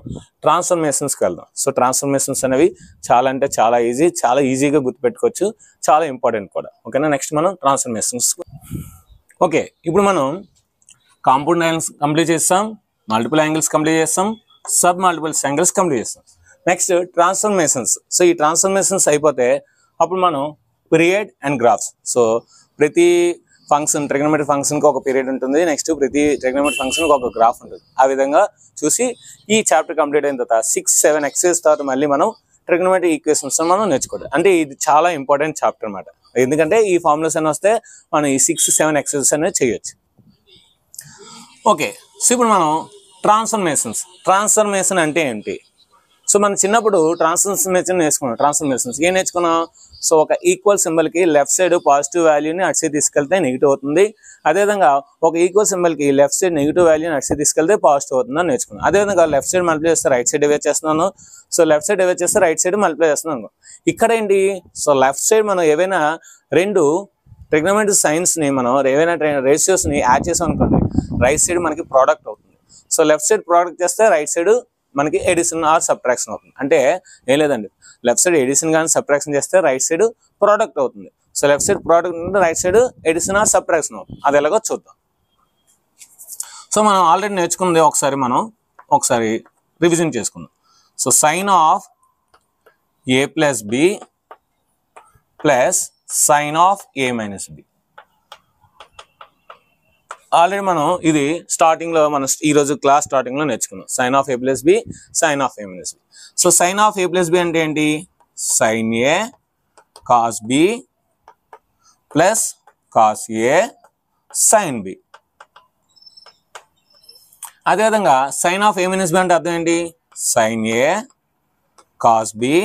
ట్రాన్స్ఫర్మేషన్స్కి వెళ్దాం. సో ట్రాన్స్ఫర్మేషన్స్ అనేవి చాలా అంటే చాలా ఈజీ, చాలా ఈజీగా గుర్తుపెట్టుకోవచ్చు, చాలా ఇంపార్టెంట్ కూడా. ఓకేనా, నెక్స్ట్ మనం ట్రాన్స్ఫర్మేషన్స్. ఓకే, ఇప్పుడు మనం కాంపౌండ్ యాంగిల్స్ కంప్లీట్ చేస్తాం, మల్టిపుల్ యాంగిల్స్ కంప్లీట్ చేస్తాం, సబ్ మల్టిపుల్స్ యాంగిల్స్ కంప్లీట్ చేస్తాం. Next transformations. సో ఈ ట్రాన్స్ఫర్మేషన్స్ అయిపోతే అప్పుడు మనం పీరియడ్ అండ్ గ్రాఫ్స్. సో ప్రతి ఫంక్షన్, ట్రిగ్నోమెట్రిక్ ఫంక్షన్కి ఒక పీరియడ్ ఉంటుంది, నెక్స్ట్ ప్రతి ట్రిగ్నోమెట్రిక్ ఫంక్షన్కి ఒక గ్రాఫ్ ఉంటుంది. ఆ విధంగా చూసి ఈ చాప్టర్ కంప్లీట్ అయిన తర్వాత 6-7 ఎక్సర్సైజ్ తర్వాత మళ్ళీ మనం ట్రిగ్నోమెట్రిక్ ఈక్వేషన్స్ మనం నేర్చుకోవాలి. అంటే ఇది చాలా ఇంపార్టెంట్ చాప్టర్ అనమాట. ఎందుకంటే ఈ ఫార్ములాస్ అని వస్తే మనం ఈ 6-7 ఎక్సర్సైజెస్ అనేది చేయొచ్చు. ఓకే, సో ఇప్పుడు మనం ట్రాన్స్ఫర్మేషన్ అంటే ఏంటి? సో మనం చిన్నప్పుడు ట్రాన్స్ఫర్మేషన్ నేర్చుకున్నాం. ట్రాన్స్ఫర్మేషన్స్ ఏం నేర్చుకున్నాం? సో ఒక ఈక్వల్ సింబల్కి లెఫ్ట్ సైడ్ పాజిటివ్ వాల్యూని అటు సైడ్ తీసుకెళ్తే నెగిటివ్ అవుతుంది, అదేవిధంగా ఒక ఈక్వల్ సింబల్కి లెఫ్ట్ సైడ్ నెగిటివ్ వాల్యూని అటు సైడ్ తీసుకెళ్తే పాజిటివ్ అవుతుందని నేర్చుకున్నాం. అదేవిధంగా లెఫ్ట్ సైడ్ మల్టిప్లై చేస్తే రైట్ సైడ్ డివైడ్ చేస్తున్నాను, సో లెఫ్ట్ సైడ్ డివైడ్ చేస్తే రైట్ సైడ్ మల్టిప్లై చేస్తున్నాను. ఇక్కడ ఏంటి? సో లెఫ్ట్ సైడ్ మనం ఏవైనా రెండు ట్రిగ్నోమెట్రిక్ సైన్స్ని మనం ఏవైనా రేషియోస్ని యాడ్ చేసాం అనుకోండి, రైట్ సైడ్ మనకి ప్రోడక్ట్ అవుతుంది. సో లెఫ్ట్ సైడ్ ప్రోడక్ట్ చేస్తే రైట్ సైడ్ మనకి ఎడిషన్ ఆర్ సబ్ట్రాక్షన్ అవుతుంది. అంటే ఏం లేదండి, లెఫ్ట్ సైడ్ ఎడిషన్ కానీ సబ్ట్రాక్షన్ చేస్తే రైట్ సైడ్ ప్రోడక్ట్ అవుతుంది. సో లెఫ్ట్ సైడ్ ప్రోడక్ట్ ఉంటే right side addition or subtraction అవుతుంది. అది ఎలాగో చూద్దాం. సో మనం ఆల్రెడీ నేర్చుకుంది ఒకసారి రివిజన్ చేసుకుందాం. So sine of A plus B plus sine of A minus B. Already మనం ఇది స్టార్టింగ్లో మనం ఈరోజు క్లాస్ స్టార్టింగ్లో నేర్చుకున్నాం. Sine of A plus B, sine of A minus B. So sine of A plus B అంటే ఏంటి? Sine A cos B plus cos A sine B. అదేవిధంగా sine of A minus B అంటే అర్థం ఏంటి? Sine A cos B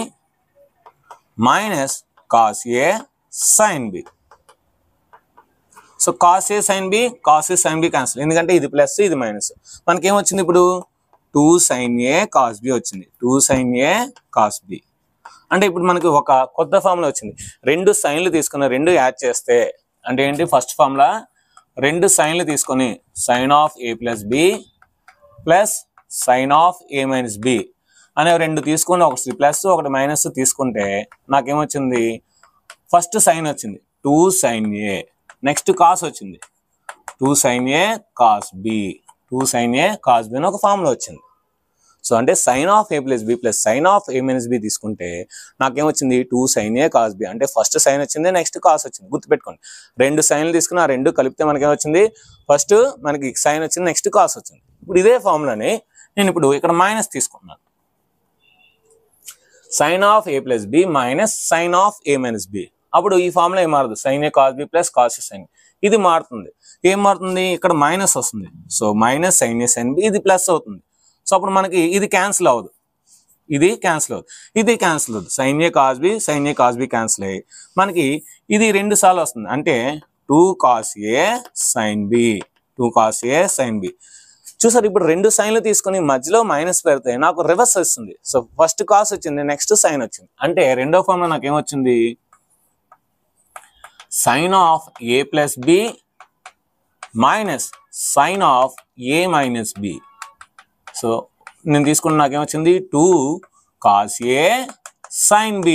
minus cos A sine B. So cos A sine B, cos A sine B cancel, ఎందుకంటే ఇది plus ఇది minus. మనకేమొచ్చింది ఇప్పుడు? 2 sin a cos b వచ్చింది. 2 sin a cos b అంటే ఇప్పుడు మనకి ఒక కొత్త ఫార్ములా వచ్చింది. రెండు సైన్లు తీసుకుని రెండు యాడ్ చేస్తే అంటే ఏంటి? ఫస్ట్ ఫార్ములా రెండు సైన్లు తీసుకొని sine of A plus B plus sine of A minus B అనే రెండు తీసుకొని ఒకటి ప్లస్ ఒకటి మైనస్ తీసుకుంటే నాకేమొచ్చింది? ఫస్ట్ సైన్ వచ్చింది 2 sin a, నెక్స్ట్ కాస్ వచ్చింది 2 sin a cos b, 2 sin a cos b అని ఒక ఫార్ములా వచ్చింది. సో అంటే sine of A plus B plus sine of A minus B తీసుకుంటే నాకేమొచ్చింది? 2 sin a cos b. అంటే first sine వచ్చింది, next cos వచ్చింది. గుర్తుపెట్టుకోండి, రెండు సైన్లు తీసుకుని ఆ రెండు కలిపితే మనకేమొచ్చింది? ఫస్ట్ మనకి సైన్ వచ్చింది, నెక్స్ట్ కాస్ వచ్చింది. ఇప్పుడు ఇదే ఫార్ములాని నేను ఇప్పుడు ఇక్కడ మైనస్ తీసుకున్నాను. Sine of A plus B minus sine of A minus B. అప్పుడు ఈ ఫార్ములా ఏం మారదు? Sine A cos B plus cos A sine. ఇది మారుతుంది. ఏం మారుతుంది? ఇక్కడ మైనస్ వస్తుంది. So minus sine A sine B, ఇది ప్లస్ అవుతుంది. సో అప్పుడు మనకి ఇది క్యాన్సిల్ అవ్వదు, ఇది క్యాన్సిల్ అవుతుంది, ఇది క్యాన్సిల్ అవుతుంది. Sign A cos B, sign A cos B cancel అయ్యి మనకి ఇది 2 సార్లు వస్తుంది. అంటే 2 cos a sin b, 2 cos a sin b. చూసారు, ఇప్పుడు రెండు సైన్లు తీసుకొని మధ్యలో మైనస్ పెడితే నాకు రివర్స్ వస్తుంది. సో ఫస్ట్ కాస్ వచ్చింది, నెక్స్ట్ సైన్ వచ్చింది. అంటే రెండో ఫార్ములా నాకు ఏమొచ్చింది? Sine of A plus B minus sine of A minus B. So నేను తీసుకున్న నాకేమొచ్చింది? 2 cos a sin b,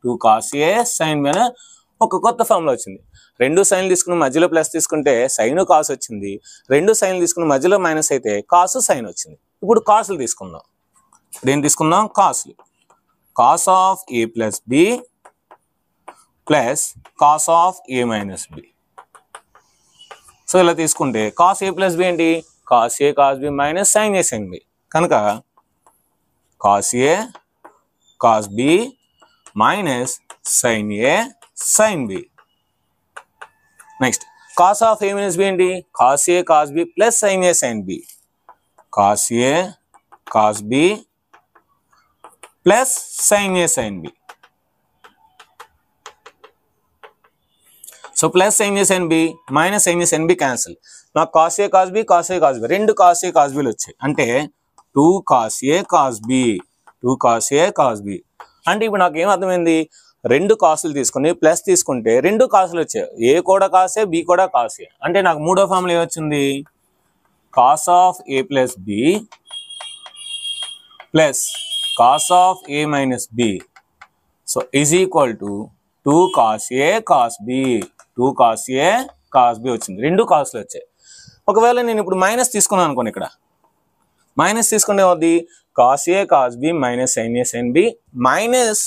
2 cos a sin b అనే ఒక కొత్త ఫార్ములా వచ్చింది. రెండు సైన్లు తీసుకుని మధ్యలో ప్లస్ తీసుకుంటే సైన్ కాస్ వచ్చింది, రెండు సైన్లు తీసుకుని మధ్యలో మైనస్ అయితే కాసు సైన్ వచ్చింది. ఇప్పుడు కాసులు తీసుకుందాం. ఇప్పుడు ఏం తీసుకుందాం? కాసులు. Cos of A plus B plus cos of A minus B. So ఇలా తీసుకుంటే కాస్ ఏ ప్లస్ బి ఏంటి? Cos A cos B minus sine A sine B. కనుక cos A cos B minus sine A sine B. Next cos of A minus B ఏంటి? Cos A cos B plus sine A sine B. Cos A cos B plus sine A sine B. So plus sine A sine B minus sine A sine B cancel. నాకు cos A cos B, cos A cos B, రెండు cos A cos బిలు వచ్చాయి. అంటే 2 cos a cos b, 2 cos a cos b. అంటే ఇప్పుడు నాకు ఏం అర్థమైంది? రెండు కాసులు తీసుకుని ప్లస్ తీసుకుంటే రెండు కాసులు వచ్చాయి. ఏ కూడా కాసే, బి కూడా కాసే. అంటే నాకు మూడో ఫార్ములా ఏమొచ్చింది? Cos of A plus B plus cos of A minus B so is equal to 2 cos A cos B 2 cos A cos B వచ్చింది. రెండు కాస్లు వచ్చాయి. ఒకవేళ నేను ఇప్పుడు మైనస్ తీసుకున్నాను అనుకోండి, ఇక్కడ మైనస్ తీసుకుంటే అవుద్ది cos A cos B minus sin A sin B minus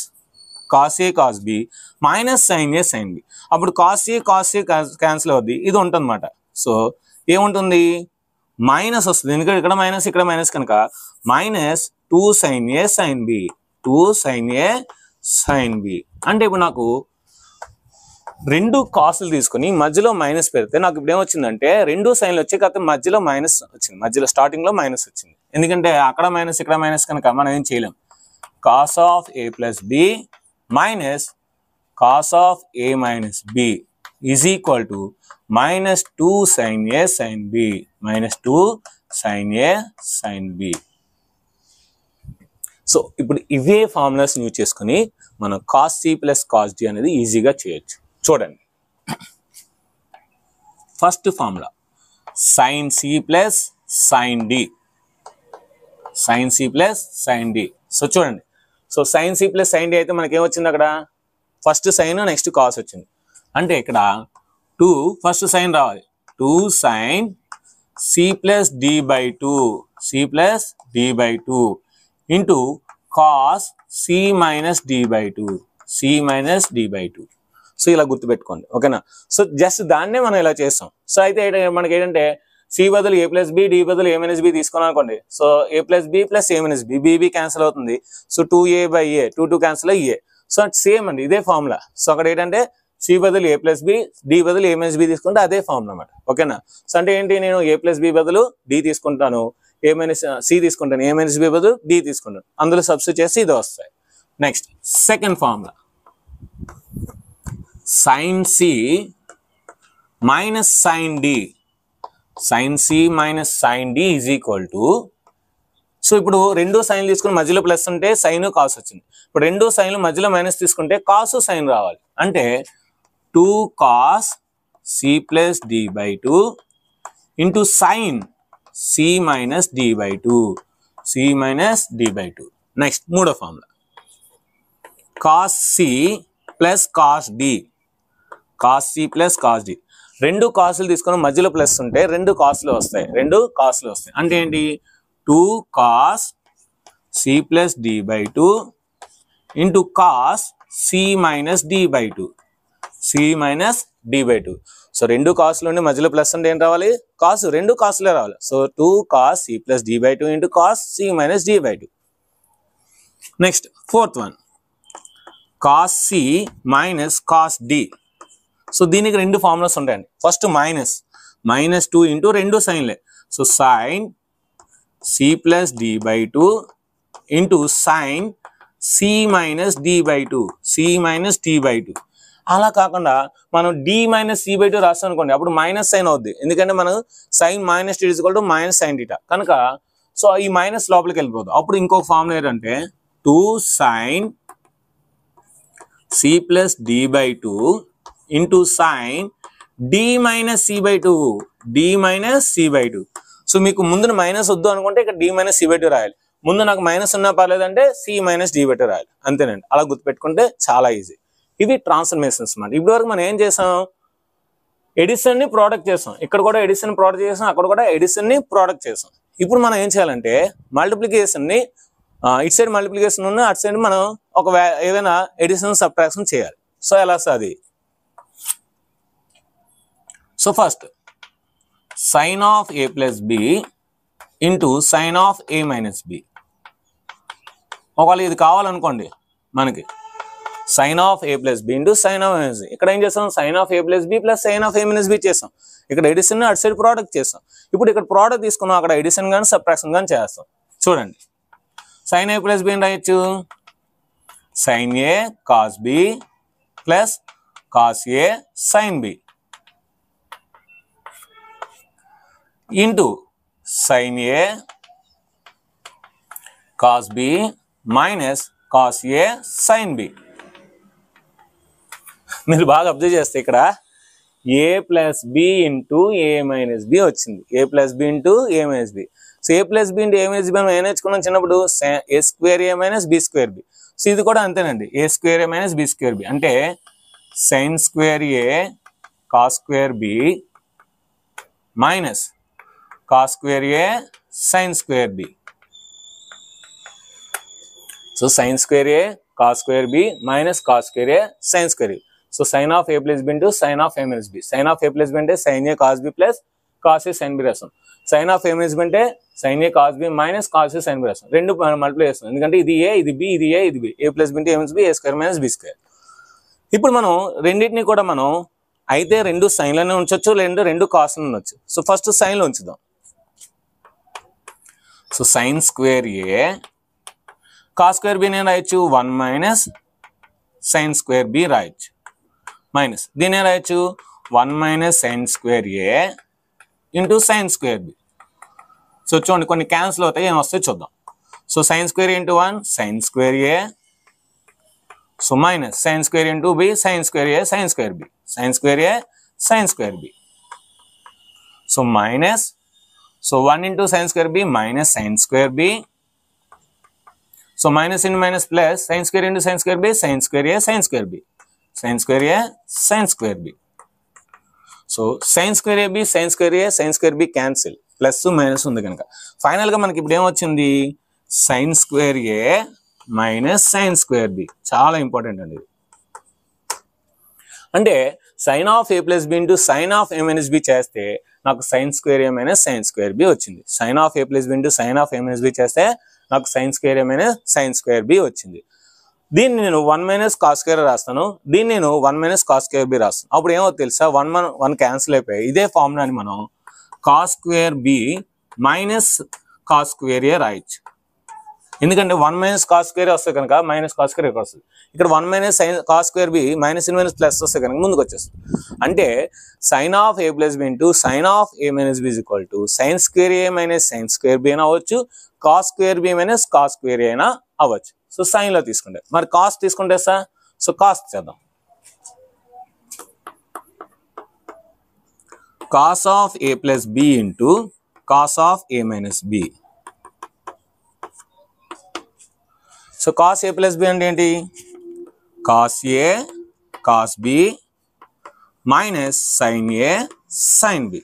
cos A cos B minus sin A sin B. అప్పుడు cos A క్యాన్సిల్ అవుద్ది, ఇది ఉంటుంది అన్నమాట. సో ఏముంటుంది, మైనస్ వస్తుంది, ఎందుకంటే ఇక్కడ మైనస్ ఇక్కడ మైనస్ కనుక minus 2 sin A sin B 2 sin A sin B. అంటే ఇప్పుడు నాకు రెండు కాసులు తీసుకొని మధ్యలో మైనస్ పెడితే నాకు ఇప్పుడు ఏమొచ్చిందంటే రెండు సైన్లు వచ్చాయి, కాకపోతే మధ్యలో మైనస్ వచ్చింది, మధ్యలో స్టార్టింగ్ లో మైనస్ వచ్చింది. ఎందుకంటే అక్కడ మైనస్ ఇక్కడ మైనస్ కనుక మనం ఏం చేయలేం. Cos of A plus B minus cos of A minus B is equal to minus 2 sin A sin B minus 2 sin A sin B. So ఇప్పుడు ఇవే ఫార్ములాస్ యూజ్ చేసుకుని మనం cos C plus cos D అనేది ఈజీగా చేయొచ్చు. చూడండి, first formula sine C plus sine D, sine C plus sine D. So చూడండి, so sine C plus sine D అయితే మనకి ఏమొచ్చింది, అక్కడ ఫస్ట్ సైన్ నెక్స్ట్ కాస్ వచ్చింది. అంటే ఇక్కడ 2 ఫస్ట్ సైన్ రావాలి, 2 sine C plus D by 2 C plus D by 2 into cos C minus D by 2 C minus D by 2. So ఇలా గుర్తుపెట్టుకోండి, ఓకేనా. సో జస్ట్ దాన్నే మనం ఇలా చేస్తాం. సో అయితే మనకి ఏంటంటే సి బదులు ఏ ప్లస్ బి, డి బదులు ఏ మైనస్ బి తీసుకున్నాం అనుకోండి. So A plus B plus A minus B, B cancel అవుతుంది. So 2a by A 2 cancel అయ్యే. సో సేమ్ అండి, ఇదే ఫార్ములా. సో అక్కడ ఏంటంటే సి బదులు ఏ ప్లస్ బి, డి బదులు ఏ మైనస్ బి తీసుకుంటే అదే ఫార్ములా అన్నమాట, ఓకేనా. సో అంటే ఏంటి, నేను ఏ ప్లస్ బి బదులు డి తీసుకుంటాను, ఏ మైనస్ సి తీసుకుంటాను, ఏ మైనస్ బి బదులు డి తీసుకుంటాను, అందులో సబ్స్టిట్యూట్ చేసి ఇది వస్తాయి. Next second formula sine C minus sine D, sine C minus sine D is equal to, so ఇప్పుడు రెండు సైన్లు తీసుకుని మధ్యలో ప్లస్ ఉంటే సైన్ కాస్ వచ్చింది. ఇప్పుడు రెండు సైన్లు మధ్యలో మైనస్ తీసుకుంటే కాసు సైన్ రావాలి. అంటే 2 cos C plus D by 2 into sine C minus D by 2 C minus D by 2. Next మూడో formula cos C plus cos D, cos C plus cos D. రెండు కాసులు తీసుకొని మధ్యలో ప్లస్ ఉంటే రెండు కాసులు వస్తాయి, రెండు కాసులు వస్తాయి. అంటే ఏంటి, 2 cos C plus D by 2 into cos C minus D by 2 C minus D by 2. So రెండు కాసులు ఉండి మధ్యలో ప్లస్ అంటే ఏం రావాలి, కాసు, రెండు కాసులే రావాలి. So 2 cos C plus D by 2 into cos C minus D by 2. Next fourth one cos C minus cos D. So దీనికి రెండు ఫార్ములాస్ ఉంటాయండి. ఫస్ట్ మైనస్ 2 ఇంటూ రెండు సైన్లే. So sine C plus D by 2 into sine C minus D by 2 C minus D by 2. అలా కాకుండా మనం D minus C by 2 రాస్తాం అనుకోండి, అప్పుడు మైనస్ సైన్ అవుద్ది. ఎందుకంటే మనం sine minus T is equal to minus sine theta కనుక సో ఈ మైనస్ లోపలికి వెళ్ళిపోతుంది. అప్పుడు ఇంకొక ఫార్ములా ఏంటంటే 2 sine C plus D by 2 into sine D minus C by 2 D minus C by 2. So మీకు ముందు మైనస్ వద్దు అనుకుంటే ఇక్కడ డి మైనస్ సి బై 2 రాయాలి. ముందు నాకు మైనస్ ఉన్నా పర్లేదంటే సి మైనస్ డి బై 2 రాయాలి, అంతేనండి. అలా గుర్తుపెట్టుకుంటే చాలా ఈజీ. ఇవి ట్రాన్స్ఫర్మేషన్స్ అన్నమాట. ఇప్పటి వరకు మనం ఏం చేసాం, ఎడిషన్ ని ప్రోడక్ట్ చేసాం, ఇక్కడ కూడా ఎడిషన్ ప్రోడక్ట్ చేసాం, అక్కడ కూడా ఎడిషన్ ని ప్రోడక్ట్ చేసాం. ఇప్పుడు మనం ఏం చేయాలంటే మల్టిప్లికేషన్ ని ఇటు సైడ్ మల్టిప్లికేషన్ ఉన్న అటు సైడ్ మనం ఒక ఏదైనా ఎడిషన్ సబ్ట్రాక్షన్ చేయాలి. సో ఎలా అది, so first sine of A plus B into sine of A minus B. ఒకవేళ ఇది కావాలనుకోండి మనకి sine of A plus B into sine of A minus B. ఇక్కడ ఏం చేస్తాం, sine of A plus B plus sine of A minus B చేస్తాం. ఇక్కడ edition అటు సైడ్ ప్రోడక్ట్ చేస్తాం. ఇప్పుడు ఇక్కడ ప్రోడక్ట్ తీసుకున్నాం, అక్కడ ఎడిషన్ కానీ సబ్ట్రాక్షన్ కానీ చేస్తాం. చూడండి, సైన్ ఏ ప్లస్ బి రాయొచ్చు, sine A cos B plus cos A sine B into sine A cos B minus cos A sine B. మీరు బాగా అబ్జర్వ్ చేస్తే ఇక్కడ A plus B into A minus B వచ్చింది, A plus B into A minus B. So A plus B into A minus B మనం ఏం నేర్చుకున్నాం చిన్నప్పుడు A square A minus B square B. So ఇది కూడా అంతేనండి, A square A minus B square B అంటే sine square A cos square B minus cos square A sine square B. So sine square A cos square B minus cos square A sine square B. So sine of A plus B into sine of A minus B. Sine of A plus B అంటే sine A cos B plus cos A sine B రాస్తాం. Sine of A minus B అంటే sine A cos B minus cos A sine B రాస్తాం. రెండు multiply చేస్తాం, ఎందుకంటే ఇది ఏ ఇది B, ఇది ఏ ఇది B. A plus B into A minus B, A square minus B square. ఇప్పుడు మనం రెండింటిని కూడా మనం అయితే రెండు సైన్లోనే ఉంచవచ్చు, రెండు కాస్ట్లను ఉండొచ్చు. సో ఫస్ట్ సైన్లో ఉంచుదాం. So sine square A cos square B నేను రాయొచ్చు 1 మైనస్ సైన్ స్క్వేర్ బి రాయొచ్చు, మైనస్ దీని రాయొచ్చు 1 minus sine square A into sine square B. So చూడండి కొన్ని క్యాన్సిల్ అవుతాయి, ఏం వస్తాయి చూద్దాం. So sine square into 1 sine square A, so minus sine square into B sine square A sine square B, sine square A sine square B. So minus, so 1 into sine square B minus sine square B. So minus into minus plus sine square into sine square B sine square A sine square B, sine square A sine square B. So sine square A B sine square A sine square B cancel, plus minus ఉంది కనుక ఫైనల్గా మనకి ఇప్పుడు ఏమొచ్చింది sine square A minus sine square B. చాలా important అండి ఇది. అంటే sine of A plus B into sine of A minus B చేస్తే నాకు sine square A minus sine square B వచ్చింది. Sine of A plus B into sine of A minus B చేస్తే నాకు sine square A minus sine square B వచ్చింది. దీన్ని నేను 1 minus cos square రాస్తాను, దీన్ని నేను 1 మైనస్ కాస్ స్క్వేర్ బి రాస్తాను. అప్పుడు ఏమో తెలుసా 1 క్యాన్సిల్ అయిపోయాయి. ఇదే ఫార్ములాని మనం cos square B minus cos square A రాయొచ్చు, ఎందుకంటే 1 మైనస్ కాస్ స్క్వేర్ వస్తే కనుక మైనస్ కాస్ స్క్వేర్ ఇక్కడ వస్తుంది. ఇక్కడ 1 minus sine cos square B minus in minus plus వస్తే కనుక ముందుకు వచ్చేస్తుంది. అంటే sine of A plus B into sine of A minus B equal to sine square A minus sine square B అయినా అవ్వచ్చు, cos square B minus cos square A అయినా అవ్వచ్చు. So సైన్లో తీసుకుంటే మరి కాస్ తీసుకుంటే సార్, సో కాస్ చేద్దాం. Cos of A plus B into cos of A minus B. So cos A plus B అంటే ఏంటి, cos A cos B minus sine A sine B.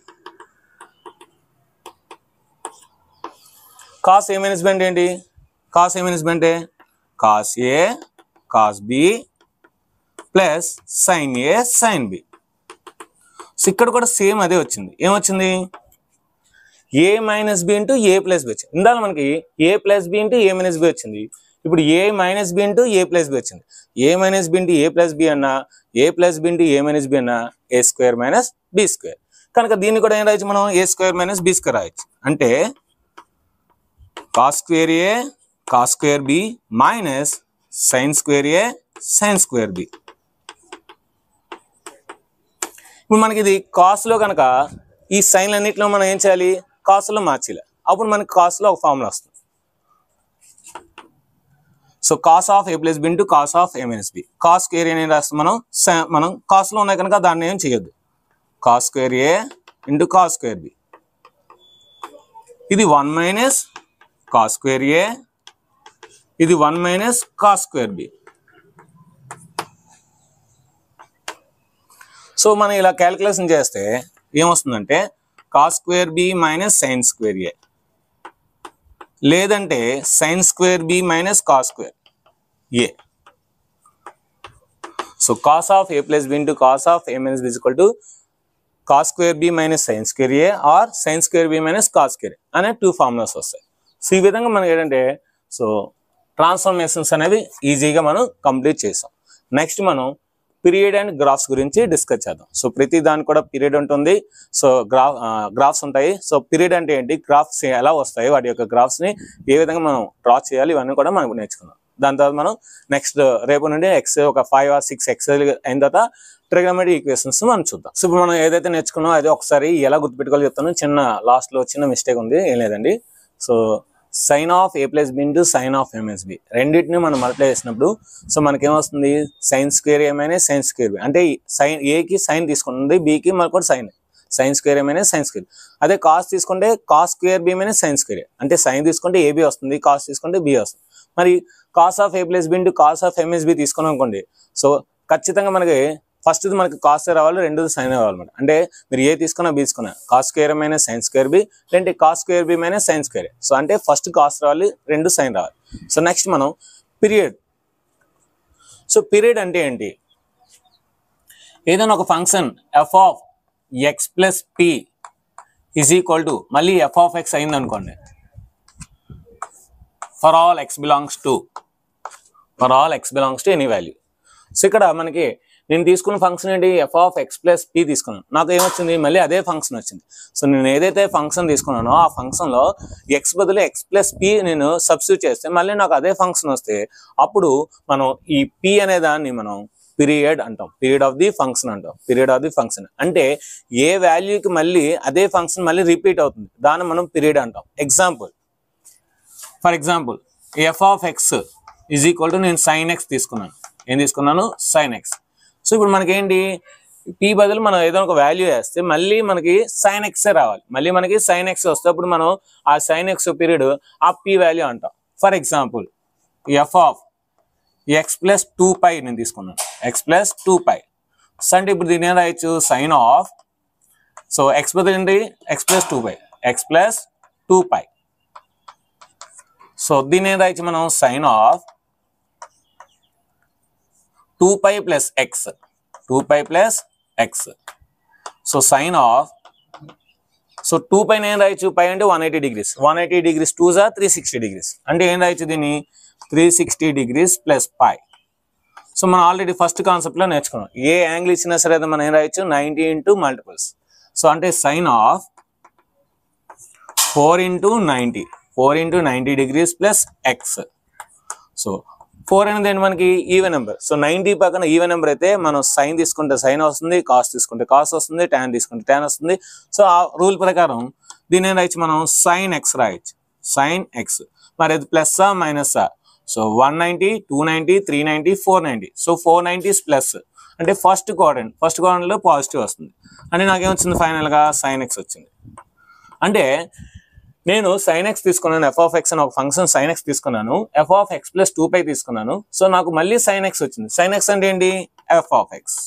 Cos A minus B అంటే ఏంటి, cos A minus B అంటే cos A cos B plus sine A sine B. So ఇక్కడ కూడా same అదే వచ్చింది, ఏమొచ్చింది A minus B into A plus B వచ్చింది. ఇందాక మనకి A plus B into A minus B వచ్చింది, ఇప్పుడు A minus B into A plus B వచ్చింది. ఏ minus B into A plus B అన్నా, A plus B into A minus B అన్నా A square minus B square. కనుక దీన్ని కూడా ఏం రాయొచ్చు మనం, A square minus B square రాయొచ్చు. అంటే cos square A cos square B minus sine square A sine square B. ఇప్పుడు మనకి ఇది కాస్లో కనుక ఈ సైన్లన్నింటిలో మనం ఏం చేయాలి, కాస్లో మార్చాలి. అప్పుడు మనకి కాస్లో ఒక ఫార్ములా వస్తుంది. So cos of A plus B into cos of A minus B. Cos square A రాస్తాం మనం కాస్లో ఉన్నాయి కనుక దాన్ని ఏం చేయొద్దు. Cos square A into cos square B, ఇది 1 మైనస్ కాస్ స్క్వేర్ ఏ, ఇది 1 minus cos square B. So మనం ఇలా క్యాలిక్యులేషన్ చేస్తే ఏమొస్తుందంటే cos square B minus sine square A, లేదంటే sine square B minus cos square A. So cos of A plus B into cos of A minus B equal to cos square B minus sine square A or sine square B minus cos square A అనే 2 formulas వస్తాయి. So ఈ విధంగా మనకి ఏంటంటే so transformations అనేవి ఈజీగా మనం complete చేసాం. నెక్స్ట్ మనం పీరియడ్ అండ్ గ్రాఫ్స్ గురించి డిస్కస్ చేద్దాం. సో ప్రతి దానికి కూడా పీరియడ్ ఉంటుంది, సో గ్రాఫ్స్ ఉంటాయి. సో పీరియడ్ అంటే ఏంటి, గ్రాఫ్స్ ఎలా వస్తాయి, వాటి యొక్క గ్రాఫ్స్ని ఏ విధంగా మనం డ్రా చేయాలి, ఇవన్నీ కూడా మనం నేర్చుకుందాం. దాని తర్వాత మనం నెక్స్ట్ రేపు నుండి ఒక 5 or 6 ఎక్సర్సైజ్ అయిన తర్వాత ట్రిగోనోమెట్రిక్ ఈక్వేషన్స్ మనం చూద్దాం. సో ఇప్పుడు మనం ఏదైతే నేర్చుకున్నామో అది ఒకసారి ఎలా గుర్తుపెట్టుకోవాలో చెప్తాను. లాస్ట్లో చిన్న మిస్టేక్ ఉంది, ఏం లేదండి. So sine of A plus B into sine of A minus B రెండింటిని మనం మల్టిప్లై చేసినప్పుడు సో మనకేమొస్తుంది sine square A minus sine square B. అంటే సైన్ ఏకి సైన్ తీసుకుంటుంది, బికి మనకు కూడా sine. Sine square A minus sine square. అదే కాస్ తీసుకుంటే cos square B minus sine square. అంటే సైన్ తీసుకుంటే ఏబి వస్తుంది, కాస్ తీసుకుంటే బి వస్తుంది. మరి cos of A plus B into cos of MS B తీసుకున్నాం అనుకోండి. సో ఖచ్చితంగా మనకి ఫస్ట్ది మనకి కాస్ రావాలి, రెండోది సైన్ రావాలన్నమాట. అంటే మీరు ఏ తీసుకున్నా బి తీసుకున్నా cos square minus sine square B, లేదంటే cos square B minus sine square. So అంటే ఫస్ట్ కాస్ రావాలి, రెండు సైన్ రావాలి. సో నెక్స్ట్ మనం పీరియడ్. సో పీరియడ్ అంటే ఏంటి? ఏదైనా ఒక function f of x plus p is equal to మళ్ళీ ఎఫ్ ఆఫ్ ఎక్స్ అయింది అనుకోండి, for all x belongs to any value. So ఇక్కడ మనకి నేను తీసుకున్న ఫంక్షన్ ఏంటి? F of x plus p తీసుకున్నాను. నాకు ఏమొచ్చింది? మళ్ళీ అదే ఫంక్షన్ వచ్చింది. సో నేను ఏదైతే ఫంక్షన్ తీసుకున్నానో ఆ ఫంక్షన్లో ఎక్స్ బదులు ఎక్స్ ప్లస్ పి నేను సబ్స్టిట్యూట్ చేస్తే మళ్ళీ నాకు అదే ఫంక్షన్ వస్తే అప్పుడు మనం ఈ పి అనే దాన్ని మనం పీరియడ్ అంటాం, పీరియడ్ ఆఫ్ ది ఫంక్షన్ అంటాం, పీరియడ్ ఆఫ్ ది ఫంక్షన్. అంటే ఏ వాల్యూకి మళ్ళీ అదే ఫంక్షన్ మళ్ళీ రిపీట్ అవుతుంది, దాన్ని మనం పీరియడ్ అంటాం. For example f of X is equal to నేను సైన్ ఎక్స్ తీసుకున్నాను. ఏం తీసుకున్నాను? Sign X. సో ఇప్పుడు మనకి ఏంటి? పీ బదులు మనం ఏదో ఒక వాల్యూ వేస్తే మళ్ళీ మనకి సైన్ ఎక్సే రావాలి. మళ్ళీ మనకి సైన్ ఎక్స్ వస్తే అప్పుడు మనం ఆ సైన్ ఎక్స్ పీరియడ్ ఆ పీ వాల్యూ అంటాం. For example f of x plus 2π నేను తీసుకున్నాను, ఎక్స్ ప్లస్ 2π. సో అంటే ఇప్పుడు దీని ఏం రాయొచ్చు? సైన్ ఆఫ్, సో ఎక్స్ బదులు ఏంటి? X plus 2π, x plus 2π. So దీని ఏం రాయొచ్చు మనం? Sine of 2π plus x, 2π plus x. So sine of, so 2π నేను రాయొచ్చు, పై అంటే 180 degrees, 180 degrees 2 జా 360 degrees. అంటే ఏం రాయొచ్చు దీన్ని? 360 degrees plus π. సో మనం ఆల్రెడీ ఫస్ట్ కాన్సెప్ట్లో నేర్చుకున్నాం. ఏ యాంగిల్ ఇచ్చినా సరే మనం ఏం రాయొచ్చు? 90 ఇంటూ మల్టిపుల్స్. సో అంటే sine of 4 into 90, 4 into 90 degrees plus X. So 4 అనేది ఏంటి? మనకి ఈవెన్ నెంబర్. సో 90 పక్కన ఈవెన్ నెంబర్ అయితే మనం సైన్ తీసుకుంటే సైన్ వస్తుంది, కాస్ తీసుకుంటే కాస్ వస్తుంది, ట్యాన్ తీసుకుంటే ట్యాన్ వస్తుంది. సో ఆ రూల్ ప్రకారం దీని ఏం రాయొచ్చు మనం? సైన్ ఎక్స్ రాయొచ్చు, సైన్ ఎక్స్. మరి అది ప్లస్సా మైనస్సా? సో 190, 290, 390, 490. సో 490 ప్లస్ అంటే ఫస్ట్ క్వాడ్రంట్లో పాజిటివ్ వస్తుంది. అంటే నాకేమొచ్చింది? ఫైనల్గా సైన్ ఎక్స్ వచ్చింది. అంటే నేను సైన్ ఎక్స్ తీసుకున్నాను, ఎఫ్ ఆఫ్ ఎక్స్ అని ఒక ఫంక్షన్ సైన్ ఎక్స్ తీసుకున్నాను, ఎఫ్ ఆఫ్ ఎక్స్ ప్లస్ 2π తీసుకున్నాను. సో నాకు మళ్ళీ సైన్ ఎక్స్ వచ్చింది. సైన్ ఎక్స్ అంటే ఏంటి? F of X.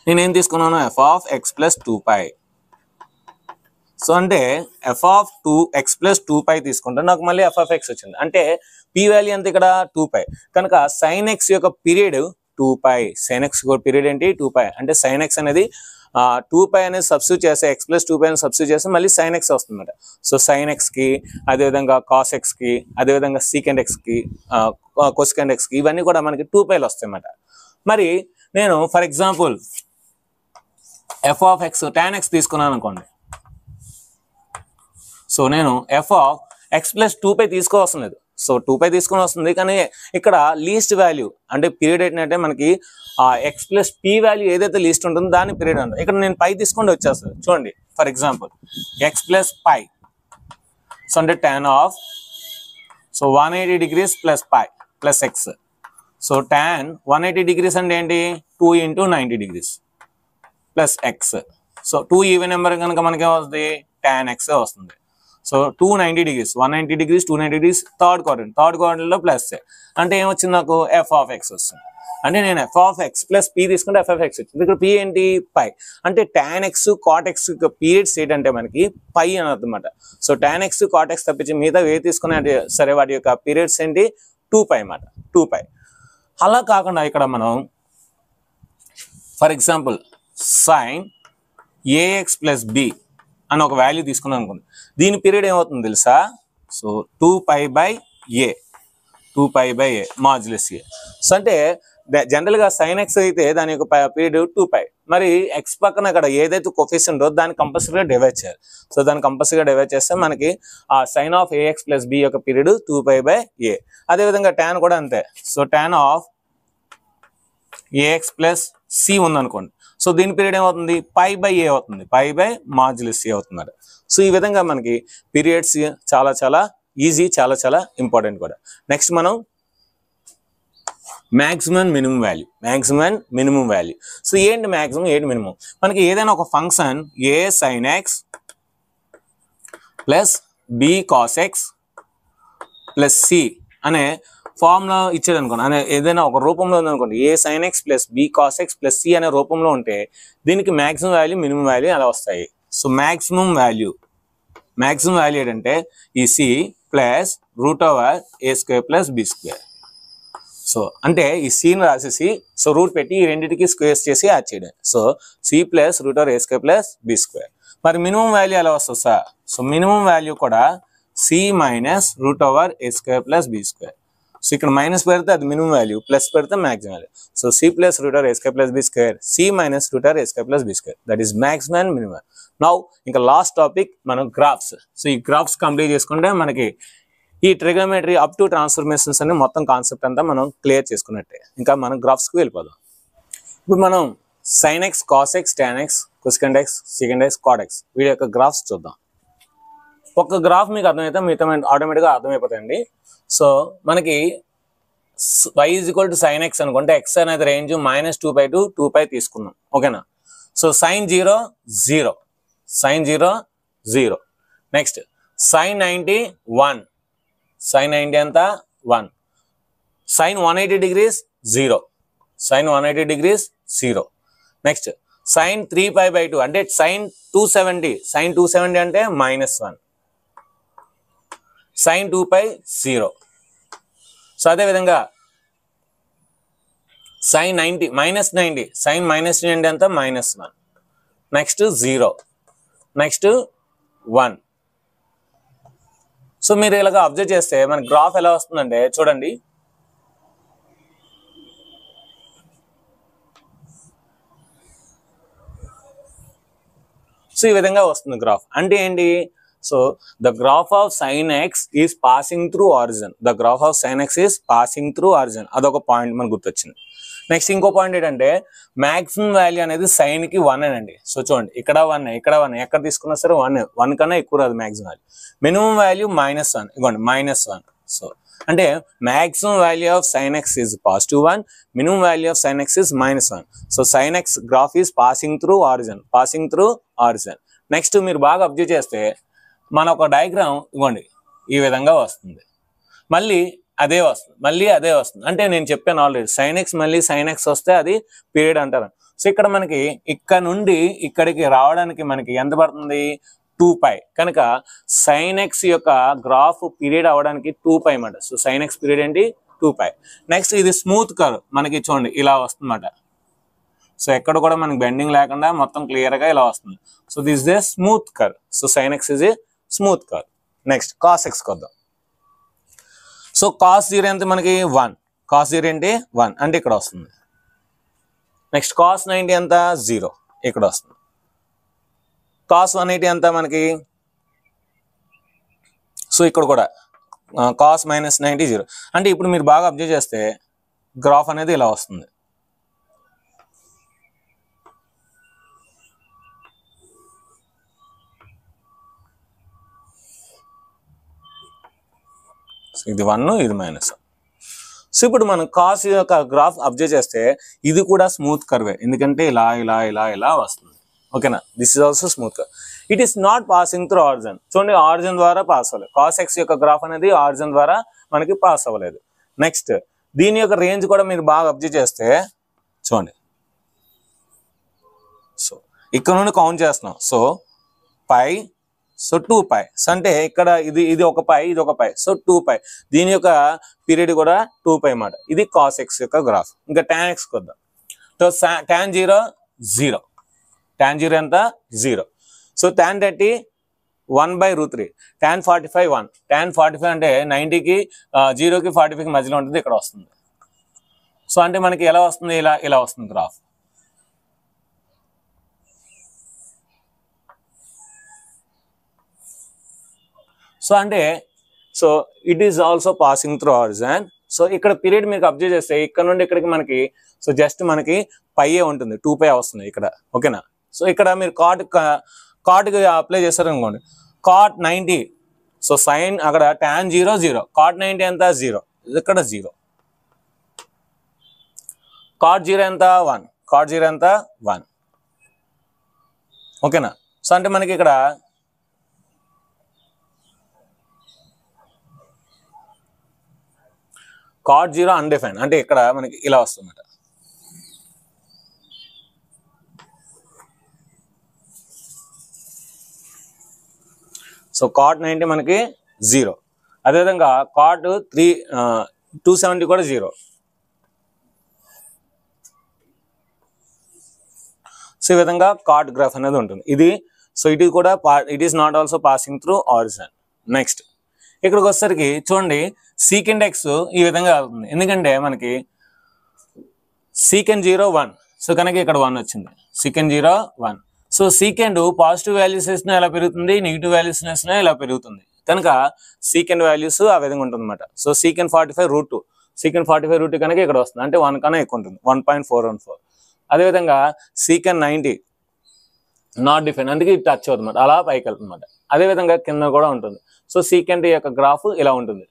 నేనేం తీసుకున్నాను? F of x plus 2π. So అంటే ఎఫ్ ఆఫ్ ఎక్స్ ప్లస్ 2π తీసుకుంటే నాకు మళ్ళీ ఎఫ్ ఆఫ్ ఎక్స్ వచ్చింది. అంటే పీ వాల్యూ అంత ఇక్కడ 2π. కనుక సైన్ ఎక్స్ యొక్క పీరియడ్ 2π. సైన్ ఎక్స్ పీరియడ్ ఏంటి? 2π. అంటే సైన్ ఎక్స్ అనేది 2π అనేది సబ్స్టిట్యూట్ చేస్తే ఎక్స్ ప్లస్ 2π అని సబ్స్టిట్యూట్ చేస్తే మళ్ళీ సైన్ ఎక్స్ వస్తుందన్నమాట. సో సైన్ ఎక్స్కి, అదేవిధంగా కాస్ ఎక్స్కి, అదేవిధంగా సీకెండ్ ఎక్స్కి, కొసెకండ్ ఎక్స్కి, ఇవన్నీ కూడా మనకి 2πలు వస్తాయి అన్నమాట. మరి నేను for example f of X tan X తీసుకున్నాను అనుకోండి. సో నేను ఎఫ్ ఆఫ్ ఎక్స్ ప్లస్ 2π తీసుకోవాల్సిన లేదు. సో 2π తీసుకుని వస్తుంది, కానీ ఇక్కడ లీస్ట్ వాల్యూ అంటే పీరియడ్ ఏంటంటే మనకి ఎక్స్ ప్లస్ పీ వాల్యూ ఏదైతే లీస్ట్ ఉంటుందో దాన్ని పీరియడ్ అంటారు. ఇక్కడ నేను పై తీసుకుంటే వచ్చేస్తుంది. చూడండి for example x plus pi. So అంటే tan of, so 180 degrees plus pi plus X. So tan 180 degrees అంటే ఏంటి? 2 into 90 degrees plus X. So 2 even number కనుక మనకి ఏమవుతుంది? tan ఎక్స్ వస్తుంది. So 290 degrees, 190 degrees, 290 degrees third క్వాడ్రంట్లో plus అంటే ఏమొచ్చింది? నాకు ఎఫ్ ఆఫ్ ఎక్స్ వస్తుంది. అంటే నేను f of x plus p తీసుకుంటే ఎఫ్ ఆఫ్ ఎక్స్ వచ్చింది. ఇక్కడ పీ ఏంటి? పై. అంటే tan X cot X periods ఏంటంటే మనకి పై అని అన్నమాట. So tan X cot X తప్పించి మిగతా ఏ తీసుకునే సరే వాటి యొక్క పీరియడ్స్ ఏంటి? 2π అన్నమాట, 2π. అలా కాకుండా ఇక్కడ మనం for example sine AX plus B అని ఒక వాల్యూ తీసుకున్నాం అనుకోండి. దీని పీరియడ్ ఏమవుతుంది తెలుసా? So 2π/a, 2π/a modulus a. So అంటే జనరల్గా సైన్ ఎక్స్ అయితే దాని యొక్క పీరియడ్ 2π. మరి ఎక్స్ పక్కన ఇక్కడ ఏదైతే కొఫిషియంట్ ఉందో దాన్ని కంపల్సరీగా డివైడ్ చేయాలి. సో దాన్ని కంపల్సరీగా డివైడ్ చేస్తే మనకి ఆ sine of AX plus B యొక్క పీరియడ్ 2π/a. అదేవిధంగా ట్యాన్ కూడా అంతే. So tan of AX plus C ఉందనుకోండి. సో దీని పీరియడ్ ఏమవుతుంది? π/a అవుతుంది, π/మాడ్యులస్ a అవుతుంది. సో ఈ విధంగా మనకి పీరియడ్స్ చాలా ఈజీ, చాలా ఇంపార్టెంట్ కూడా. నెక్స్ట్ మనం మ్యాక్సిమం మినిమం వాల్యూ. సో ఏంటి మ్యాక్సిమం ఏంటి మినిమం? మనకి ఏదైనా ఒక function a sin x plus b cos x plus c అనే ఫార్ములా ఇచ్చాడు అనుకోండి, అనే ఏదైనా ఒక రూపంలో ఉందనుకోండి, a sin x plus b cos x plus c అనే రూపంలో ఉంటే దీనికి మ్యాక్సిమం వాల్యూ మినిమం వాల్యూ అలా వస్తాయి. సో మ్యాక్సిమం వాల్యూ ఏంటంటే ఈ c plus √a² plus b². So అంటే ఈ cని రాసేసి సో రూట్ పెట్టి ఈ రెండింటికి స్క్వేర్స్ చేసి యాడ్ చేయడం. So c plus √a² plus b². మరి మినిమం వాల్యూ ఎలా వస్తుంది సార్? సో మినిమం వాల్యూ కూడా c minus √a² plus b². So ఇక్కడ మైనస్ పెడితే అది మినిమం వాల్యూ, ప్లస్ పెడితే maximum value. So c plus √a² plus b², c minus √a² plus b², that is maximum and minimum. Now ఇంకా last topic మనం graphs. So ఈ graphs complete చేసుకుంటే మనకి ఈ ట్రిగోనోమెట్రీ అప్ టు ట్రాన్స్ఫర్మేషన్స్ అనే మొత్తం concept అంతా మనం క్లియర్ చేసుకున్నట్టే. ఇంకా మనం గ్రాఫ్స్కి వెళ్ళిపోదాం. ఇప్పుడు మనం sin x, cos x, tan x, cosecant x, secant x, cot x వీడి యొక్క గ్రాఫ్స్ చూద్దాం. ఒక గ్రాఫ్ మీకు అర్థమైతే మిగతా ఆటోమేటిక్గా అర్థమైపోతాయండి. సో మనకి y = sin x అనుకుంటే x అనేది రేంజ్ -2π to 2π తీసుకున్నాం, ఓకేనా? So sin 0 0, sin 0 0. Next sin 90 1, sin 90 ఎంత 1. sin 180 degrees 0, sin 180 degrees 0. Next sin 3π/2 అంటే sin 270, sin 270 అంటే -1, sin 2π 0. సో అదేవిధంగా sin 90 -90, sin -90 ఎంత -1. Next 0, next 1. సో మీరు ఇలాగా అబ్జర్వ్ చేస్తే మన గ్రాఫ్ ఎలా వస్తుందంటే చూడండి, సో ఈ విధంగా వస్తుంది గ్రాఫ్. అంటే ఏంటి? So the graph of sin x is passing through origin. The graph of sin x is passing through origin. అదొక పాయింట్ మనకు గుర్తొచ్చింది. నెక్స్ట్ ఇంకో పాయింట్ ఏంటంటే మ్యాక్సిమం వాల్యూ అనేది sin కి 1 అండి. సో చూడండి ఇక్కడ 1, ఇక్కడ 1, ఎక్కడ తీసుకున్నా సరే 1 కన్నా ఎక్కువ రాదు మ్యాక్సిమం వాల్యూ. మినిమం వాల్యూ -1, ఇవ్వండి -1. సో అంటే maximum value of sin x is +1, minimum value of sin x is -1. So sin x graph is passing through origin. Next మీరు బాగా అబ్జర్వ్ చేస్తే మన ఒక డయాగ్రామ్ ఇవ్వండి ఈ విధంగా వస్తుంది, మళ్ళీ అదే వస్తుంది. అంటే నేను చెప్పాను ఆల్రెడీ sin x మళ్ళీ sin x వస్తే అది పీరియడ్ అంటారు. సో ఇక్కడ మనకి ఇక్కడ నుండి ఇక్కడికి రావడానికి మనకి ఎంత పడుతుంది? 2π. కనుక sin x యొక్క గ్రాఫ్ పీరియడ్ అవడానికి 2π అన్నమాట. సో sin x పీరియడ్ ఏంటి? 2π. నెక్స్ట్ ఇది స్మూత్ కర్వ్ మనకి చూడండి ఇలా వస్తుందన్నమాట. సో ఎక్కడ కూడా మనకి బెండింగ్ లేకుండా మొత్తం క్లియర్గా ఇలా వస్తుంది. So this is a smooth curve. So sin x is a smooth curve. Next cos x కొద్దాం. సో cos 0 ఎంత మనకి 1, cos 0 ఏంటి 1 అంటే ఇక్కడ వస్తుంది. నెక్స్ట్ cos 90 ఎంత 0, ఇక్కడ వస్తుంది. cos 180 ఎంత మనకి, సో ఇక్కడ కూడా cos -90 0. అంటే ఇప్పుడు మీరు బాగా అబ్జర్వ్ చేస్తే గ్రాఫ్ అనేది ఇలా వస్తుంది. ఇది 1, ఇది -1. సో ఇప్పుడు మనం cos యొక్క గ్రాఫ్ అబ్జర్వ్ చేస్తే ఇది కూడా స్మూత్ కర్వే, ఎందుకంటే ఇలా వస్తుంది, ఓకేనా? This is also smooth curve. It is not passing through origin. చూడండి ఆరిజిన్ ద్వారా పాస్ అవ్వలేదు. cos x యొక్క గ్రాఫ్ అనేది ఆరిజిన్ ద్వారా మనకి పాస్ అవ్వలేదు. నెక్స్ట్ దీని యొక్క రేంజ్ కూడా మీరు బాగా అబ్జర్వ్ చేస్తే చూడండి. సో ఇక్కడ నుండి కౌంట్ చేస్తున్నాం. So π, so 2π. సో అంటే ఇక్కడ ఇది ఒక π, ఇది ఒక π, సో 2π. దీని యొక్క పీరియడ్ కూడా 2π అన్నమాట. ఇది cos x యొక్క గ్రాఫ్. ఇంకా tan x కొద్దాం. సో tan 0 0, tan 0 ఎంత 0. So tan 30 1/√3, tan 45 1. tan 45 అంటే 90కి 0కి 45కి మధ్యలో ఉంటుంది, ఇక్కడ వస్తుంది. సో అంటే మనకి ఎలా వస్తుంది? ఇలా వస్తుంది గ్రాఫ్. సో అంటే so it is also passing through origin. So ఇక్కడ పీరియడ్ మీకు అబ్జర్వ్ చేస్తే ఇక్కడ నుండి ఇక్కడికి మనకి సో జస్ట్ మనకి π ఉంటుంది, 2π వస్తుంది ఇక్కడ, ఓకేనా? సో ఇక్కడ మీరు కాట్కి అప్లై చేస్తారు అనుకోండి, cot 90. సో సైన్ అక్కడ tan 0 0, cot 90 ఎంత 0, ఇక్కడ 0. cot 0 ఎంత 1, cot 0 ఎంత 1. ఓకేనా? సో అంటే మనకి ఇక్కడ cot 0 అన్డిఫైన్, అంటే ఇక్కడ మనకి ఇలా వస్తుందన్నమాట. సో cot 90 మనకి 0. అదేవిధంగా cot 270 కూడా 0. సో ఈ విధంగా cot గ్రాఫ్ అనేది ఉంటుంది. ఇది సో ఇది కూడా it is not also passing through origin. Next ఇక్కడికి వచ్చేసరికి చూడండి సీకెండ్ ఎక్స్ ఈ విధంగా అవుతుంది, ఎందుకంటే మనకి సీకెండ్ 0 1. సో కనుక ఇక్కడ 1 వచ్చింది, second 0 1. So second positive values వేసినా ఎలా పెరుగుతుంది, నెగిటివ్ వాల్యూస్ వేసినా ఇలా పెరుగుతుంది, కనుక సీకెండ్ వాల్యూస్ ఆ విధంగా ఉంటుంది అనమాట. సో సీకెండ్ 45√2, సీకెండ్ 45√2 కనుక ఇక్కడ వస్తుంది, అంటే 1 కన్నా ఎక్కువ ఉంటుంది, 1.414. అదేవిధంగా సీకెండ్ 90 నాట్ డిఫైన్, అందుకే ఇది టచ్ అవుతుంది అన్నమాట, అలా పైకి వెళ్తుంది అనమాట. అదేవిధంగా కింద కూడా ఉంటుంది. సో సీకెండ్ యొక్క గ్రాఫ్ ఇలా ఉంటుంది.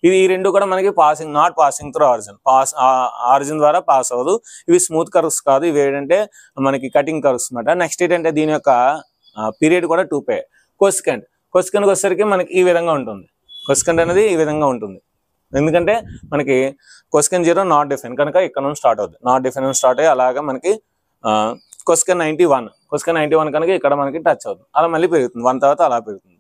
ఇది ఈ రెండు కూడా మనకి not passing through origin, origin ద్వారా పాస్ అవ్వదు. ఇవి స్మూత్ కర్వ్స్ కాదు, ఇవి ఏంటంటే మనకి కటింగ్ కర్వ్స్ అనమాట. నెక్స్ట్ ఏంటంటే దీని యొక్క పీరియడ్ కూడా 2π. కొసెకండ్ వచ్చేసరికి మనకి ఈ విధంగా ఉంటుంది, కొసెకండ్ అనేది ఈ విధంగా ఉంటుంది, ఎందుకంటే మనకి కొసెకండ్ 0 నాట్ డిఫైన్ కనుక ఇక్కడ నుంచి స్టార్ట్ అవుతుంది, నాట్ డిఫైన్ నుంచి స్టార్ట్ అయ్యి అలాగా మనకి కొసెకండ్ 91 కనుక ఇక్కడ మనకి టచ్ అవుతుంది, అలా మళ్ళీ పెరుగుతుంది 1 తర్వాత అలా పెరుగుతుంది.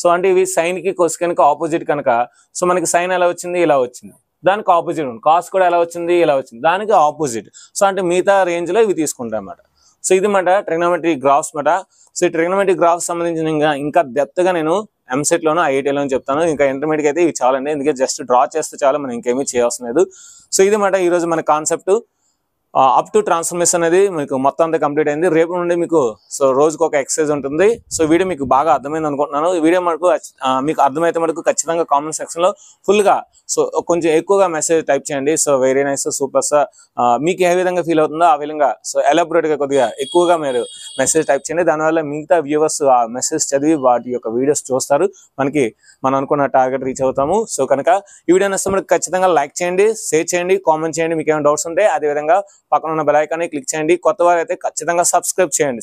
సో అంటే ఇవి సైన్కి కొసెకండ్కి ఆపోజిట్ కనుక, సో మనకి సైన్ ఎలా వచ్చింది, ఇలా వచ్చింది, దానికి ఆపోజిట్ ఉంది. కాస్ కూడా ఎలా వచ్చింది, ఇలా వచ్చింది, దానికి ఆపోజిట్. సో అంటే మిగతా రేంజ్లో ఇవి తీసుకుంటాం అన్నమాట. సో ఇది మాట ట్రిగ్నోమెట్రిక్ గ్రాఫ్స్ మాట. సో ఈ ట్రిగ్నోమెట్రిక్ గ్రాఫ్స్ సంబంధించిన ఇంకా డెప్త్గా నేను ఎంసెట్లోనూ ఐఐటీలోనూ చెప్తాను. ఇంకా ఇంటర్మీడియట్ అయితే ఇవి చాలండి, ఎందుకంటే జస్ట్ డ్రా చేస్తే చాలు, మనం ఇంకేమీ చేయవలసిన లేదు. సో ఇది మాట ఈరోజు మన కాన్సెప్ట్. అప్ టు ట్రాన్స్ఫర్మేషన్ అనేది మీకు మొత్తం అంతా కంప్లీట్ అయింది. రేపు నుండి మీకు సో రోజుకు ఒక ఎక్సర్సైజ్ ఉంటుంది. సో వీడియో మీకు బాగా అర్థమైంది అనుకుంటున్నాను. ఈ వీడియో మీకు అర్థమైతే మనకు ఖచ్చితంగా కామెంట్ సెక్షన్లో ఫుల్గా సో కొంచెం ఎక్కువగా మెసేజ్ టైప్ చేయండి. So very nice, super sir, మీకు ఏ విధంగా ఫీల్ అవుతుందో ఆ విధంగా సో ఎలాబొరేట్గా కొద్దిగా ఎక్కువగా మీరు మెసేజ్ టైప్ చేయండి. దానివల్ల మిగతా వ్యూవర్స్ ఆ మెసేజ్ చదివి వాటి యొక్క వీడియోస్ చూస్తారు, మనం అనుకున్న టార్గెట్ రీచ్ అవుతాము. సో కనుక ఈ వీడియో నచ్చితే మనకు ఖచ్చితంగా లైక్ చేయండి, షేర్ చేయండి, కామెంట్ చేయండి. మీకు ఏమైనా డౌట్స్ ఉంటే అదేవిధంగా పక్కన ఉన్న బెల్ ఐకాన్ని క్లిక్ చేయండి. కొత్త వారు అయితే ఖచ్చితంగా సబ్స్క్రైబ్ చేయండి.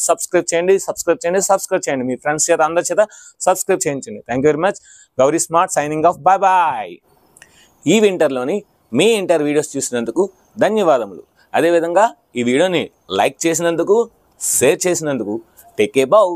మీ ఫ్రెండ్స్ చేత అందరి చేత సబ్స్క్రైబ్ చేయించండి. Thank you very much. Gauri smart signing off. Bye bye. ఈ వింటర్లోని మీ ఇంటర్ వీడియోస్ చూసినందుకు ధన్యవాదములు. అదేవిధంగా ఈ వీడియోని లైక్ చేసినందుకు, షేర్ చేసినందుకు టేక్ ఏ బౌ.